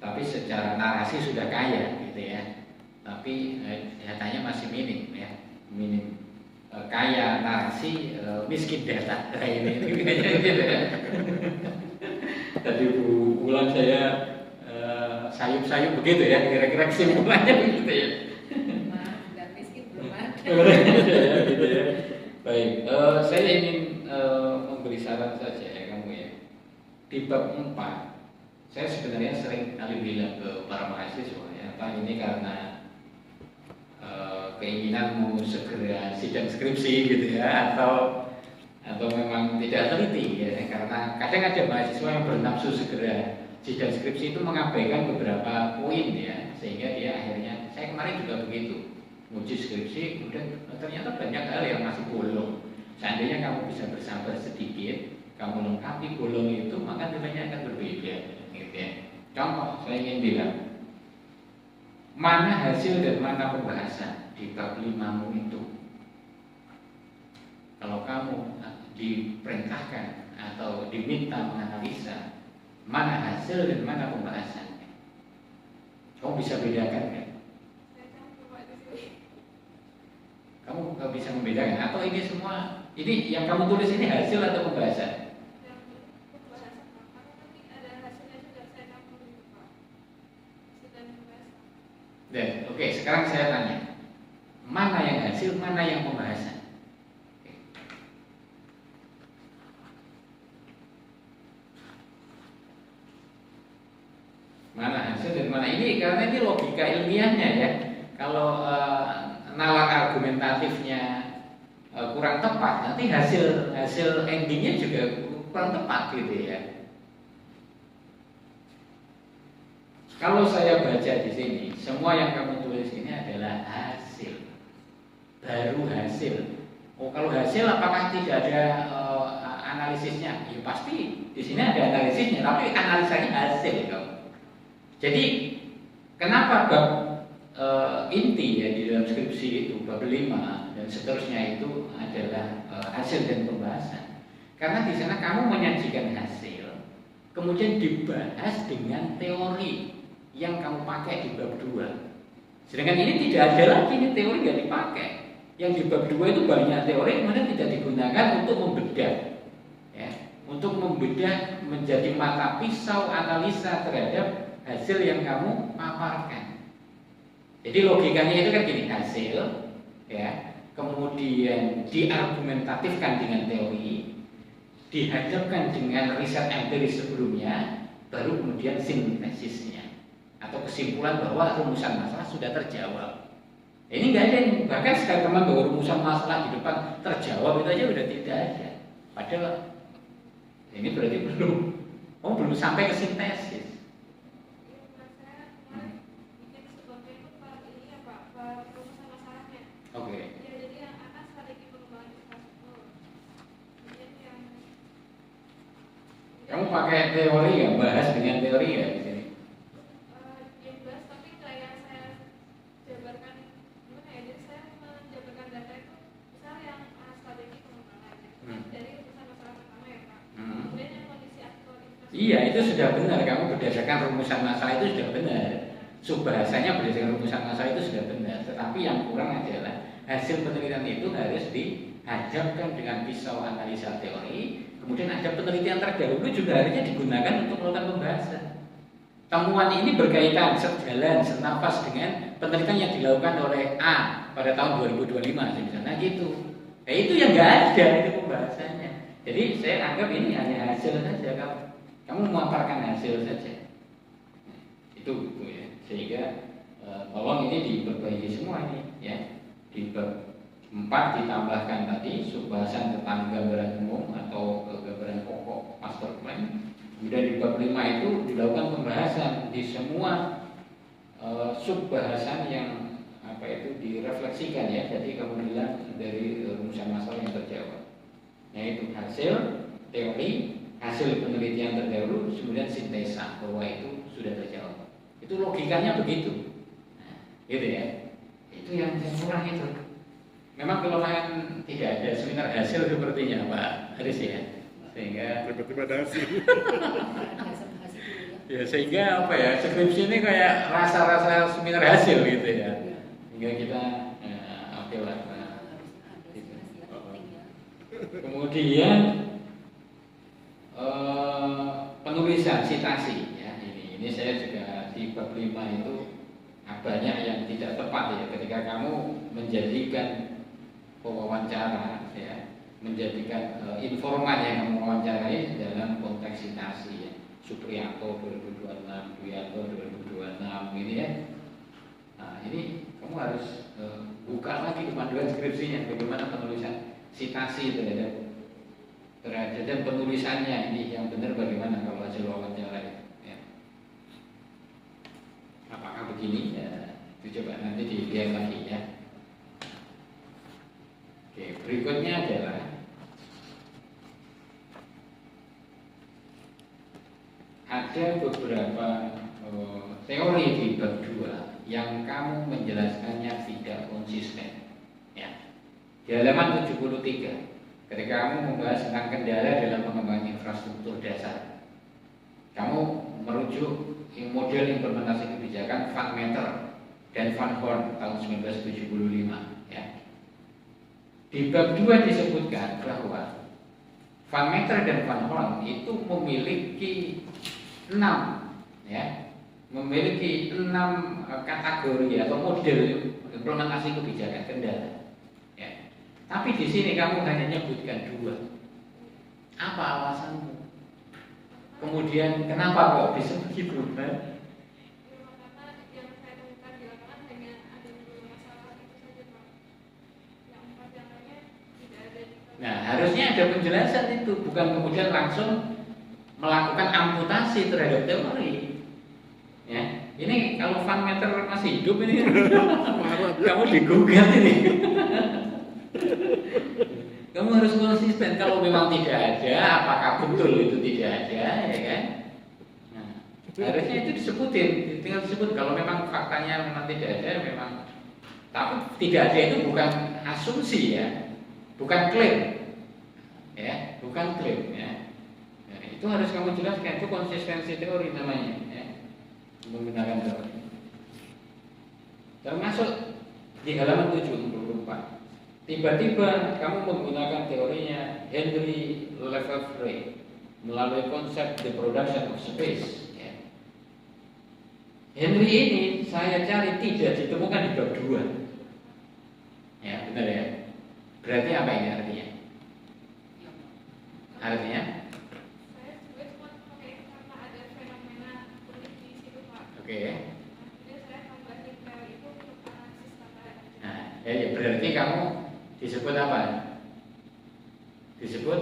tapi secara narasi sudah kaya gitu ya, tapi datanya masih minim ya, minim kaya narasi miskin data ini kayaknya gitu ya. Tadi Bulan saya sayup-sayup begitu ya, kira-kira kesimpulannya begitu ya. Dan miskin belum ada. Gitu ya. Baik, saya ingin memberi saran saja ya kamu ya. Di bab 4, saya sebenarnya sering kali bilang ke para mahasiswa ya, apa ini karena keinginanmu segera sidang skripsi gitu ya, atau memang tidak teliti ya, karena kadang ada mahasiswa yang bernafsu segera sidang skripsi itu mengabaikan beberapa poin ya, sehingga dia akhirnya, saya kemarin juga begitu. Uji skripsi, kemudian ternyata banyak hal yang masih bolong. Seandainya kamu bisa bersabar sedikit, kamu lengkapi bolong itu, maka nilainya akan berbeda. Gitu ya. Contoh, saya ingin bilang, mana hasil dan mana pembahasan di bab 5-mu itu. Kalau kamu diperintahkan atau diminta menganalisa, mana hasil dan mana pembahasannya, kamu bisa bedakan kan? Kamu nggak bisa membedakan atau ini semua ini yang kamu tulis ini hasil atau pembahasan? Oke, sekarang saya tanya, mana yang hasil, mana yang pembahasan? Mana hasil dan mana ini? Karena ini logika ilmiahnya ya. Kalau nalar argumentatifnya kurang tepat, nanti hasil endingnya juga kurang tepat gitu ya. Kalau saya baca di sini, semua yang kamu tulis ini adalah hasil, baru hasil. Oh, kalau hasil apakah tidak ada analisisnya? Ya pasti di sini ada analisisnya, tapi analisanya hasil kamu. Jadi kenapa bab inti ya di dalam skripsi itu bab 5 dan seterusnya itu adalah hasil dan pembahasan. Karena di sana kamu menyajikan hasil, kemudian dibahas dengan teori yang kamu pakai di bab 2. Sedangkan ini tidak ada lagi, ini teori nggak dipakai. Yang di bab 2 itu banyak teori kemudian tidak digunakan untuk membedah, ya, untuk membedah menjadi mata pisau analisa terhadap hasil yang kamu paparkan. Jadi logikanya itu kan gini, hasil ya, kemudian diargumentatifkan dengan teori, dihadapkan dengan riset empiris sebelumnya, baru kemudian sintesisnya atau kesimpulan bahwa rumusan masalah sudah terjawab. Ini nggak ada nih, bahkan sekali teman bahwa rumusan masalah di depan terjawab itu aja udah tidak ada. Padahal ini berarti belum sampai ke sintesis. Oke. Kamu pakai teori ya, bahas dengan teori ya di sini. Yang bahas tapi kayak saya jabarkan gimana ya, jadi saya menjabarkan data itu misal yang strategi pengembangan dari rumusan masalah pertama ya Pak. Kemudian yang kondisi aktualitas. Iya, itu sudah benar. Kamu berdasarkan rumusan masalah itu sudah benar. Subbahasanya berdasarkan rumusan masalah itu sudah benar. Tetapi yang kurang adalah hasil penelitian itu harus dihadapkan dengan pisau analisa teori. Kemudian ada penelitian terdahulu juga harusnya digunakan untuk melakukan pembahasan. Temuan ini berkaitan, sejalan, senafas dengan penelitian yang dilakukan oleh A pada tahun 2025 misalnya gitu. Nah, itu yang nggak ada itu pembahasannya. Jadi saya anggap ini hanya hasil saja, kamu memaparkan hasil saja. Itu ya. Sehingga tolong ini diperbaiki semua ini ya. Di bab 4 ditambahkan tadi subbahasan tentang gambaran umum atau gambaran pokok master plan. Kemudian di bab 5 itu dilakukan pembahasan di semua subbahasan yang itu direfleksikan ya. Jadi kamu bilang dari rumusan masalah yang terjawab. Yaitu hasil teori, hasil penelitian terdahulu, kemudian sintesa bahwa itu sudah terjawab. Itu logikanya begitu. Nah, gitu ya. Itu yang kurang itu. Memang kelemahan tidak ada seminar hasil sepertinya Pak Haris ya, sehingga tiba-tiba ada hasil. Ya sehingga apa ya, skripsi ini kayak rasa-rasa seminar hasil gitu ya, hingga kita oke lah. Gitu. Kemudian penulisan citasi ya, ini saya juga di bab 5 itu banyak yang tidak tepat ya ketika kamu menjadikan pewawancara ya, menjadikan informan yang kamu wawancarai dalam konteks citasi ya. Supriyanto 2026, Duyanto 2026 ini ya. Nah, ini kamu harus buka lagi panduan skripsinya bagaimana penulisan citasi terhadap dan penulisannya ini yang benar bagaimana kalau hasil wawancara ya. Apakah begini ya? Itu coba nanti dilihat lagi ya. Oke, berikutnya adalah ada beberapa teori di bab 2 yang kamu menjelaskannya tidak konsisten. Ya. Di halaman 73, ketika kamu membahas tentang kendala dalam pengembangan infrastruktur dasar, kamu merujuk model implementasi kebijakan Van Meter dan Van Horn tahun 1975. Di bab 2 disebutkan bahwa Van Meter dan Van Horn itu memiliki 6 ya, memiliki 6 kategori atau model implementasi kebijakan kendala. Ya. Tapi di sini kamu hanya menyebutkan 2. Apa alasanmu? Kemudian kenapa kok bisa begitu? Nah, harusnya ada penjelasan itu, bukan kemudian langsung melakukan amputasi terhadap teori. Ya, ini kalau Van Meter masih hidup ini, kamu digugat ini. Kamu harus konsisten. Kalau memang tidak ada, apakah betul itu tidak ada, ya kan? Nah, harusnya itu disebutin, tinggal disebut. Kalau memang faktanya memang tidak ada, memang. Tapi tidak ada itu bukan asumsi ya. Bukan klaim, ya, bukan klaim, ya. Nah, itu harus kamu jelaskan, itu konsistensi teori namanya, ya, menggunakan teori. Termasuk di halaman 74, tiba-tiba kamu menggunakan teorinya Henry Lefebvre melalui konsep the production of space. Ya. Henry ini saya cari tidak ditemukan di bab 2. Ya, benar ya. Berarti apa ini artinya? Artinya, Saya juga cuma pakai karena ada fenomena unik di situ Pak. oke. Jadi saya tambahin PL itu untuk analisis data. Nah, ya berarti kamu disebut apa? Disebut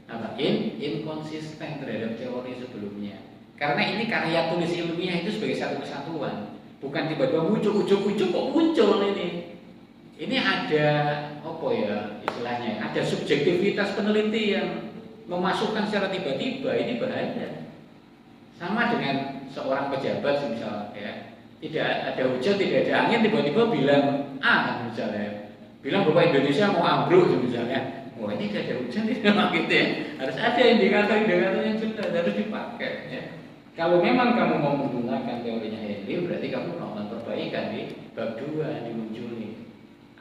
apa? Inkonsisten terhadap teori sebelumnya. Karena ini karya tulis ilmiah itu sebagai satu kesatuan, bukan tiba-tiba muncul kok muncul ini. Ini ada apa ya istilahnya? Ada subjektivitas peneliti yang memasukkan secara tiba-tiba, ini bahaya. Sama dengan seorang pejabat misalnya, ya, tidak ada hujan, tidak ada angin, tiba-tiba bilang A misalnya, bilang bahwa Indonesia mau ambruk misalnya. Oh ini tidak ada hujan, tidak gitu ya. Harus ada indikator-indikator yang jelas harus dipakai. Ya. Kalau memang kamu mau menggunakan teorinya Henry, berarti kamu melakukan perbaikan di bab 2 dimunculin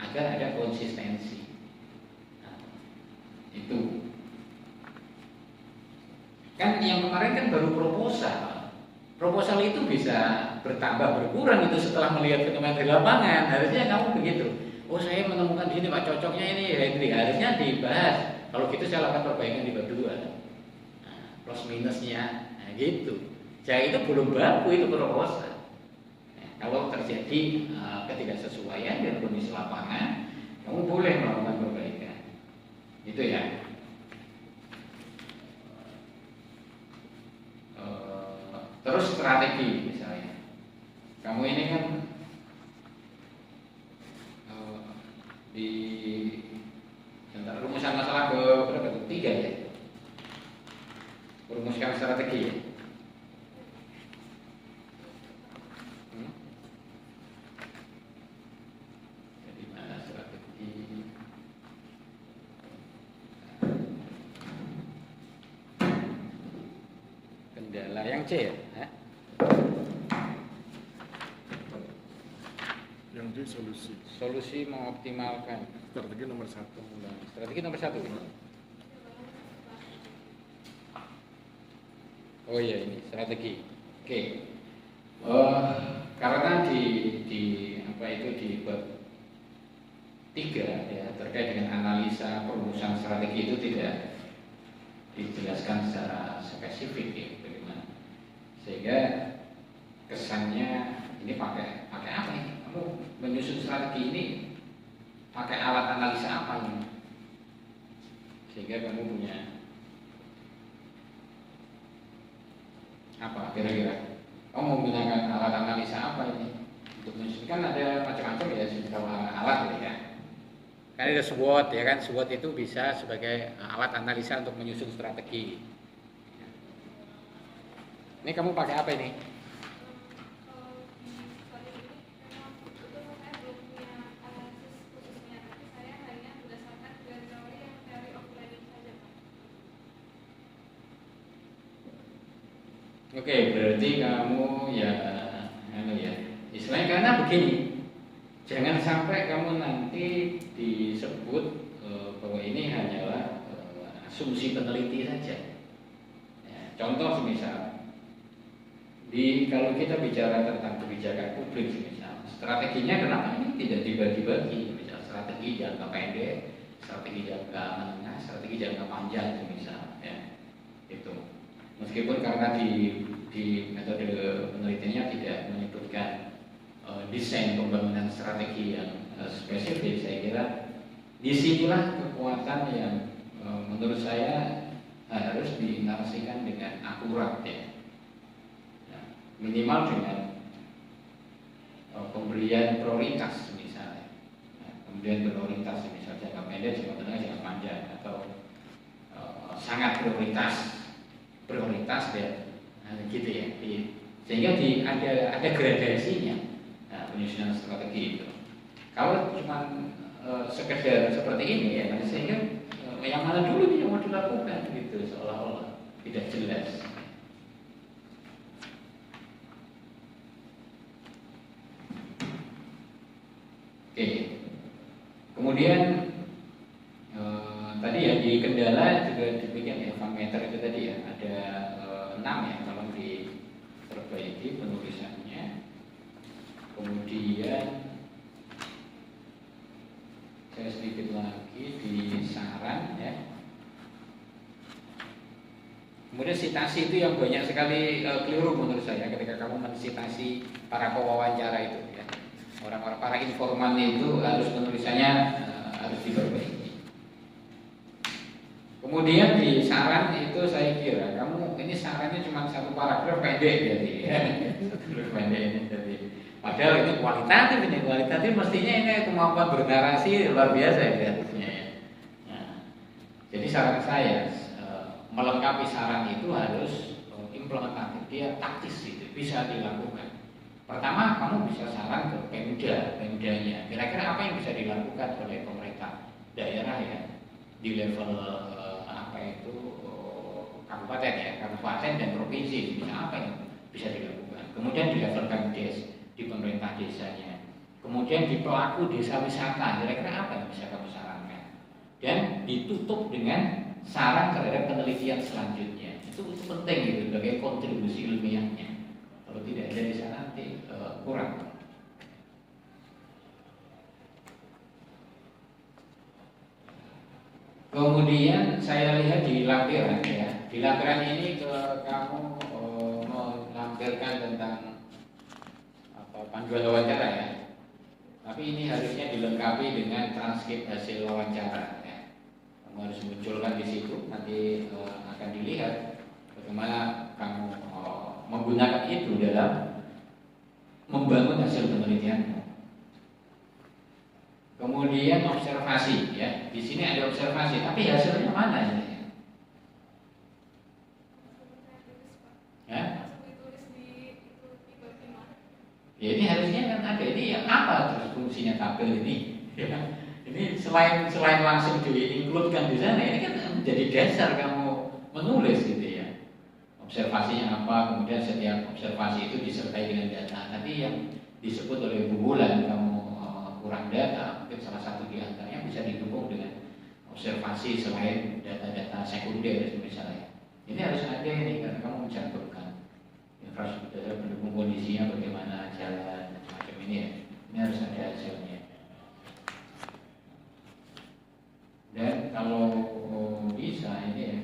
agar ada konsistensi. Nah, itu. Kan yang kemarin kan baru proposal. Proposal itu bisa bertambah berkurang itu setelah melihat fenomena di lapangan. Harusnya kamu begitu. Oh saya menemukan di sini Pak cocoknya ini Henry. Harusnya dibahas. Kalau gitu saya lakukan perbaikan di bab 2. Nah, plus minusnya, nah, gitu. Jadi itu belum baku itu proposal. Nah, kalau terjadi ketidaksesuaian dengan kondisi lapangan, kamu boleh melakukan perbaikan. Itu ya. Terus strategi misalnya, kamu ini kan di rumusan masalah ke berapa itu? 3 ya. Merumuskan strategi ya. Jadi mana strategi? Kendala yang C ya? Yang D solusi. Solusi mengoptimalkan. Strategi nomor 1. Strategi nomor 1. Oh iya ini strategi. Oke. Karena di apa itu di bab 3 ya terkait dengan analisa perumusan strategi itu tidak dijelaskan secara spesifik ya bagaimana. Sehingga kesannya ini pakai apa ini? Kamu menyusun strategi ini pakai alat analisa apa ini? Sehingga kamu punya apa kira-kira? Kamu menggunakan alat analisa apa ini? Untuk menyusun kan ada macam-macam ya alat ya. Kan ada SWOT ya kan, SWOT itu bisa sebagai alat analisa untuk menyusun strategi. Ini kamu pakai apa ini? Oke, berarti kamu ya, istilahnya karena begini, jangan sampai kamu nanti disebut bahwa ini hanyalah asumsi peneliti saja. Ya, contoh misal, kalau kita bicara tentang kebijakan publik misal, strateginya kenapa ini tidak dibagi-bagi? Misal strategi jangka pendek, strategi jangka menengah, strategi jangka panjang misal, ya itu. Meskipun karena di metode penelitiannya tidak menyebutkan desain pembangunan strategi yang spesifik, saya kira disinilah kekuatan yang menurut saya harus dinarasikan dengan akurat ya. Nah, minimal dengan pemberian prioritas misalnya. Nah, kemudian prioritas misalnya jangka pendek, jangka menengah, jangka panjang atau sangat prioritas ya, nah, gitu ya. Sehingga ada gradasinya. Nah, penyusunan strategi itu. Kalau cuma sekedar seperti ini ya, sehingga yang mana dulu nih yang mau dilakukan gitu seolah-olah tidak jelas. Oke. Kemudian tadi ya di kendala juga demikian ya, parameter itu tadi ya ada 6 ya, tolong diperbaiki penulisannya. Kemudian saya sedikit lagi di saran ya. Kemudian sitasi itu yang banyak sekali keliru menurut saya ketika kamu mensitasi para pewawancara itu ya. Orang-orang para informan itu harus penulisannya harus diperbaiki. Kemudian di saran itu saya kira kamu ini sarannya cuma satu paragraf pendek jadi ya. Satu pendek ini jadi padahal ini kualitatif mestinya ini kemampuan bernarasi luar biasa ya harusnya ya. Nah, jadi saran saya melengkapi saran itu harus implementatif, dia taktis gitu, bisa dilakukan. Pertama, kamu bisa saran ke Pemdanya. Kira-kira apa yang bisa dilakukan oleh pemerintah daerah ya di level kabupaten ya, kabupaten dan provinsi, bisa apa yang bisa dilakukan. Kemudian di level Pemdes, di pemerintah desanya. Kemudian di pelaku desa wisata, kira-kira apa yang bisa kamu sarankan. Dan ditutup dengan saran terhadap penelitian selanjutnya. Itu penting gitu sebagai kontribusi ilmiahnya. Kalau tidak ada di sana nanti kurang. Kemudian saya lihat di lampiran ya. Di lampiran ini kamu melampirkan tentang panduan wawancara ya. Tapi ini harusnya dilengkapi dengan transkrip hasil wawancara. Kamu harus munculkan di situ, nanti akan dilihat bagaimana kamu menggunakan itu dalam membangun hasil penelitianmu. Kemudian observasi ya, di sini ada observasi, tapi hasilnya mana ini? Ya? Ya ini harusnya kan ada ini yang apa terus fungsinya tabel ini? Ya. Ini selain langsung diinkludkan di sana, ini kan menjadi dasar kamu menulis gitu ya. Observasinya apa, kemudian setiap observasi itu disertai dengan data. Nanti yang disebut oleh Bu Wulan kamu kurang data, mungkin salah satu di antaranya bisa didukung dengan observasi selain data-data sekunder misalnya. Ini harus ada ini karena kamu mencantumkan infrastruktur pendukung kondisinya bagaimana jalan dan semacam ini ya. Ini harus ada hasilnya. Dan kalau bisa ini ya,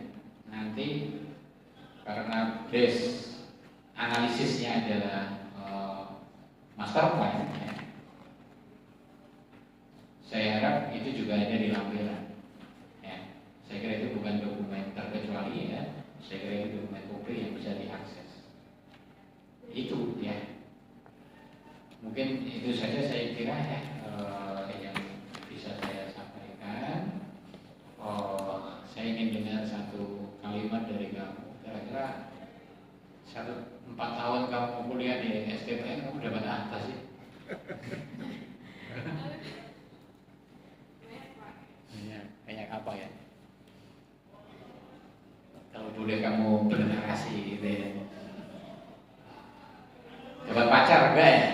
nanti karena base analisisnya adalah master plan ya, saya harap itu juga ada di lampiran ya. Saya kira itu bukan dokumen terkecuali ya, saya kira itu dokumen publik yang bisa diakses. Itu ya, mungkin itu saja saya kira ya yang bisa saya sampaikan. Saya ingin dengar satu kalimat dari kamu. Kira-kira 4 tahun kamu kuliah di STPN kamu dapat apa sih? Banyak apa ya? Kalau boleh kamu bernarasi gitu ya. Dapat pacar enggak ya?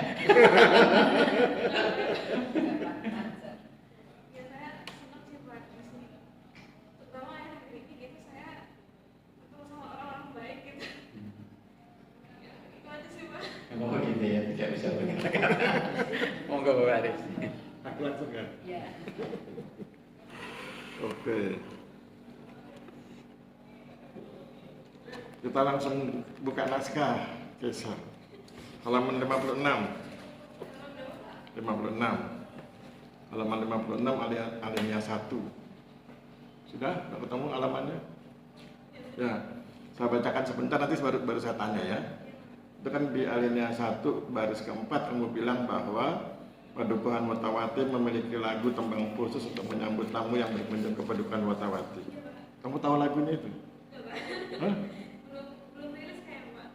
Oh gitu ya, tidak bisa berkata-kata. Monggo Bapak Aris. Aku langsung kan? Ya. Oke. Kita langsung buka naskah, Kaisar. Halaman 56. Halaman 56 alinea 1. Sudah? Tidak ketemu halamannya? Ya. Saya bacakan sebentar, nanti baru saya tanya ya. Itu kan di alinea 1 baris keempat kamu bilang bahwa Padukuhan Wotawati memiliki lagu tembang khusus untuk menyambut tamu yang berkunjung ke Padukuhan Wotawati. Kamu tahu lagunya itu? Hah? Belum rilis kayak Pak.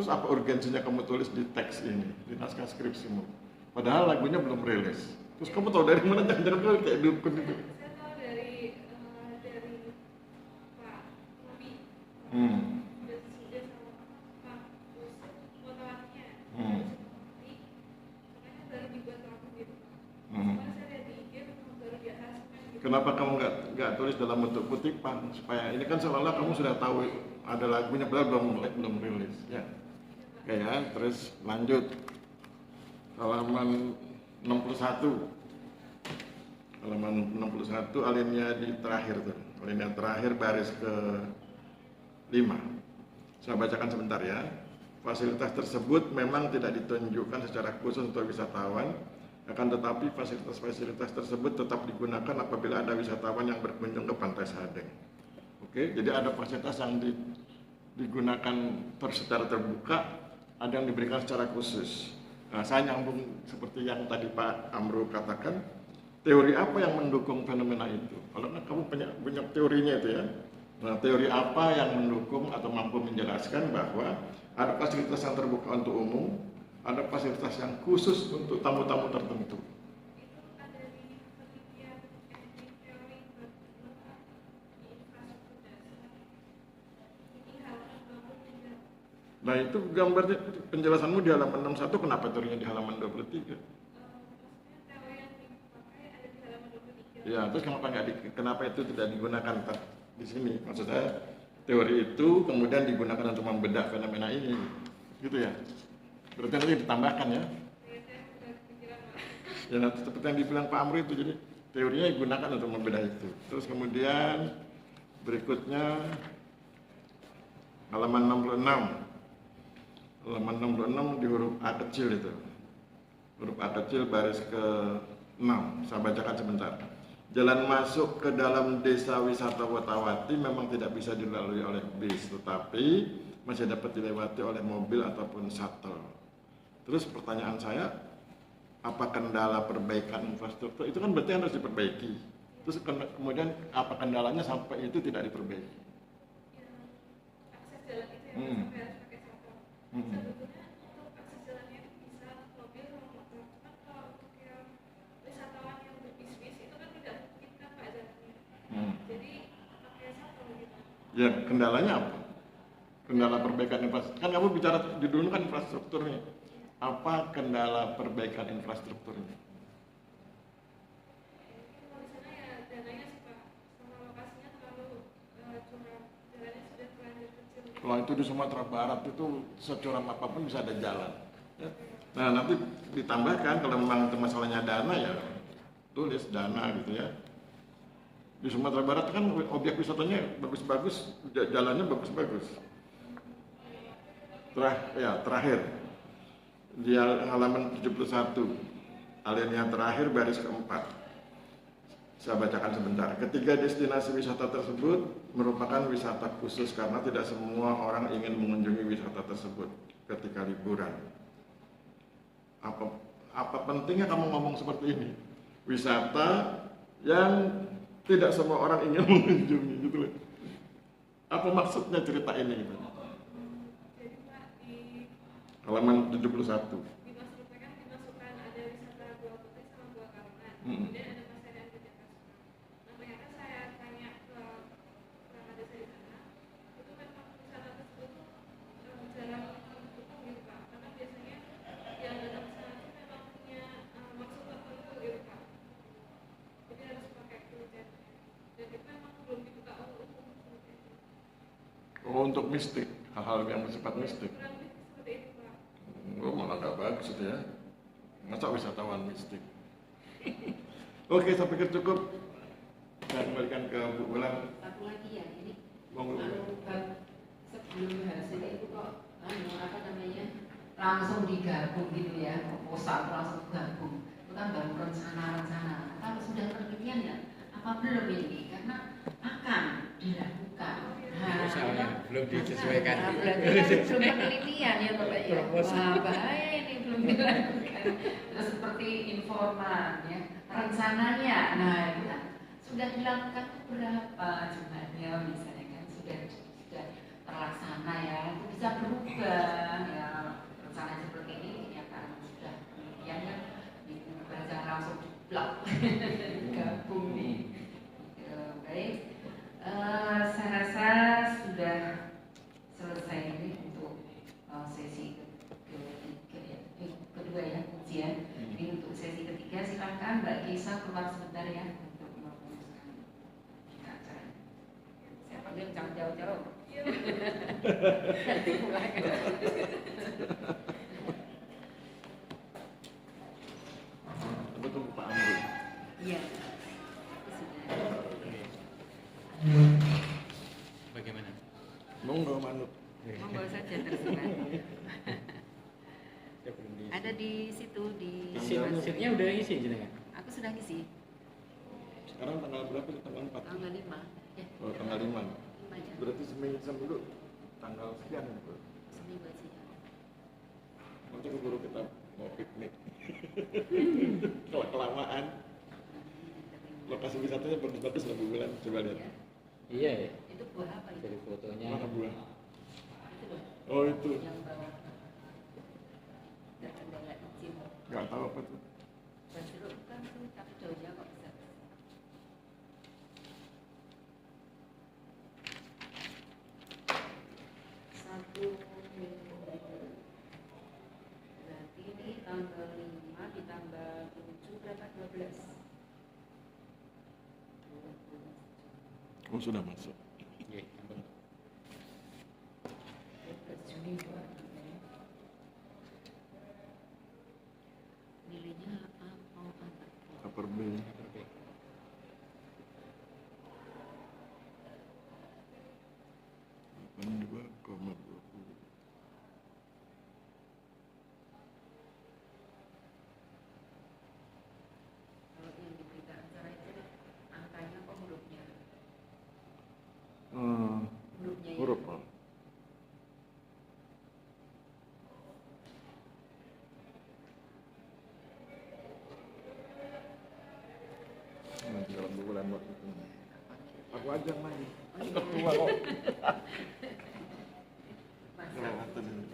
Terus apa urgensinya kamu tulis di teks ini, di naskah skripsimu? Padahal lagunya belum rilis. Terus kamu tahu dari mana jangan-jangan kayak dukun itu? Saya tahu dari Pak Robi. Kenapa kamu nggak tulis dalam bentuk kutipan supaya ini kan seolah-olah kamu sudah tahu ada lagunya padahal belum rilis ya. Oke ya, terus lanjut halaman 61 alinea di terakhir tuh, alinea terakhir baris ke Saya bacakan sebentar ya. Fasilitas tersebut memang tidak ditunjukkan secara khusus untuk wisatawan, akan tetapi fasilitas-fasilitas tersebut tetap digunakan apabila ada wisatawan yang berkunjung ke Pantai Sadeng. Oke, jadi ada fasilitas yang digunakan secara terbuka, ada yang diberikan secara khusus. Nah, saya nyambung seperti yang tadi Pak Amru katakan, teori apa yang mendukung fenomena itu? Kalau kamu punya teorinya itu ya. Nah, teori apa yang mendukung atau mampu menjelaskan bahwa ada fasilitas yang terbuka untuk umum, ada fasilitas yang khusus untuk tamu-tamu tertentu? Itu ada di penelitian teori infrastruktur dasar. Ini halaman 23. Nah, itu gambarnya, penjelasanmu di halaman 61, kenapa teorinya di halaman 23? Maksudnya teori yang dipakai ada di halaman 23. Ya, terus kenapa itu tidak digunakan di sini? Maksud saya, teori itu kemudian digunakan untuk membedah fenomena ini, gitu ya? Berarti nanti ditambahkan ya? Ya, nanti seperti yang dibilang Pak Amru itu, jadi teorinya digunakan untuk membedah itu. Terus kemudian berikutnya halaman 66. Halaman 66 di huruf A kecil itu. Huruf A kecil baris ke-6. Saya bacakan sebentar. Jalan masuk ke dalam desa wisata Wotawati memang tidak bisa dilalui oleh bis, tetapi masih dapat dilewati oleh mobil ataupun shuttle. Terus pertanyaan saya, apa kendala perbaikan infrastruktur? Itu kan berarti harus diperbaiki. Terus kemudian apa kendalanya sampai itu tidak diperbaiki? Akses jalan itu yang sampai harus pakai shuttle. Sebetulnya untuk akses jalannya itu bisa mobil atau motor. Kan kalau untuk yang wisatawan yang berbis-bis itu kan tidak mungkin kan Pak jalannya. Jadi pakai shuttle gitu. Ya, kendalanya apa? Kendala perbaikan infrastruktur. Kan kamu bicara di dulu kan infrastrukturnya. Apa kendala perbaikan infrastrukturnya? Kalau di sana ya dananya sih Pak, sama lokasinya terlalu curam, jalannya sudah terlanjur kecil. Kalau itu di Sumatera Barat itu securam apapun bisa ada jalan. Ya. Nah, nanti ditambahkan kalau memang itu masalahnya dana ya tulis dana gitu ya. Di Sumatera Barat kan objek wisatanya bagus-bagus, jalannya bagus-bagus. Terakhir di halaman 71, alinea terakhir baris keempat. Saya bacakan sebentar. Ketiga destinasi wisata tersebut merupakan wisata khusus karena tidak semua orang ingin mengunjungi wisata tersebut ketika liburan. Apa pentingnya kamu ngomong seperti ini? Wisata yang tidak semua orang ingin mengunjungi, gitu loh. Apa maksudnya cerita ini gitu? Jadi Pak di Halaman 71. dimasukkan ada wisata Gua Putih sama Gua Karunan. Kemudian ada Pasarian Jakarta. Nah, ternyata saya tanya ke perangkat desa di sana, itu memang wisata tersebut tuh jarang mendukung gitu Pak. Karena biasanya yang datang ke sana itu memang punya maksud tertentu gitu Pak. Jadi harus pakai kulitnya. Dan itu memang belum dibuka untuk umum seperti itu. Oh, untuk mistik, hal-hal yang bersifat mistik. Kurang lebih seperti itu Pak. Oh, malah nggak bagus itu ya. Masa wisatawan mistik? Oke, saya pikir cukup. Saya kembalikan ke Bu Wulan. Satu lagi ya, ini Monggo. sebelum hasil itu kok apa namanya langsung digabung gitu ya, proposal langsung gabung. Itu kan baru rencana-rencana. Kalau sudah penelitian ya, apa belum ini? Karena akan dilakukan. Proposalnya belum disesuaikan. Berarti kan belum penelitian ya Bapak ya. Wah, bahaya ini belum dilakukan. Terus seperti informan ya, rencananya. Nah, itu kan sudah dilakukan berapa jumlahnya misalnya kan sudah terlaksana ya, itu bisa berubah ya. Rencana seperti ini kenyataan sudah penelitian kan dibaca langsung blok gabung nih. Baik. Saya rasa sudah selesai ini untuk sesi kedua ya ujian. Ini untuk sesi ketiga silakan Mbak Gisa keluar sebentar ya untuk merumuskan acara. Saya panggil jangan jauh-jauh. Nanti pulang. Betul Pak Amru. Iya. Bagaimana? Monggo. di situ di. Seatnya udah isi jenengan. Aku sudah ngisi Sekarang tanggal berapa? Tanggal 4. tanggal 5. Ya. Oh, tanggal 5. 5 aja. Berarti seminggu sebelum tanggal sekian gitu. Seminggu aja. Nanti keburu kita mau piknik. Kalau kelamaan, lokasi wisatanya bagus-bagus loh Bu Bulan. Coba lihat. Ya. Iya ya. Itu buah apa itu? Dari fotonya. Mana buah? Itu loh. Oh itu. Yang bawah. Tidak ada izin. Nggak tahu apa tuh. Buah jeruk bukan tuh, tapi daunnya kok besar. Satu minggu. Berarti ini tanggal 5 ditambah 7 berapa? 12. Oh sudah masuk. Iya, ampun. 12 Juni 2. Nilainya apa? Mau apa? Upper B. Oke. 82,20. Kalau yang di berita acara itu angkanya apa hurufnya? Hurufnya ya? Huruf. Oh. Nanti kalau Bu Bulan buat itu. Aku aja yang main. Ketua kok. Masa? Kelewatan ini.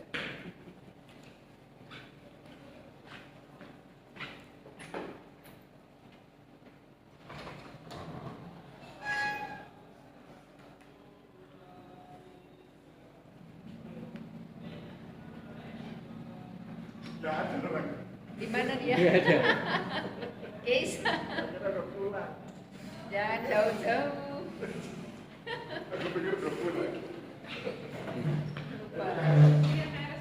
Nggak ada orang. Di mana dia? Iya ada. Keisa. Udah pulang. Jangan jauh-jauh. Aku pikir udah pulang. Lupa. Iya, kayak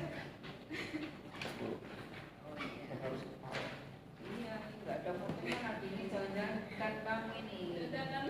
Iya, nggak ada mobil lagi ini jangan-jangan kan kamu ini. sudah kan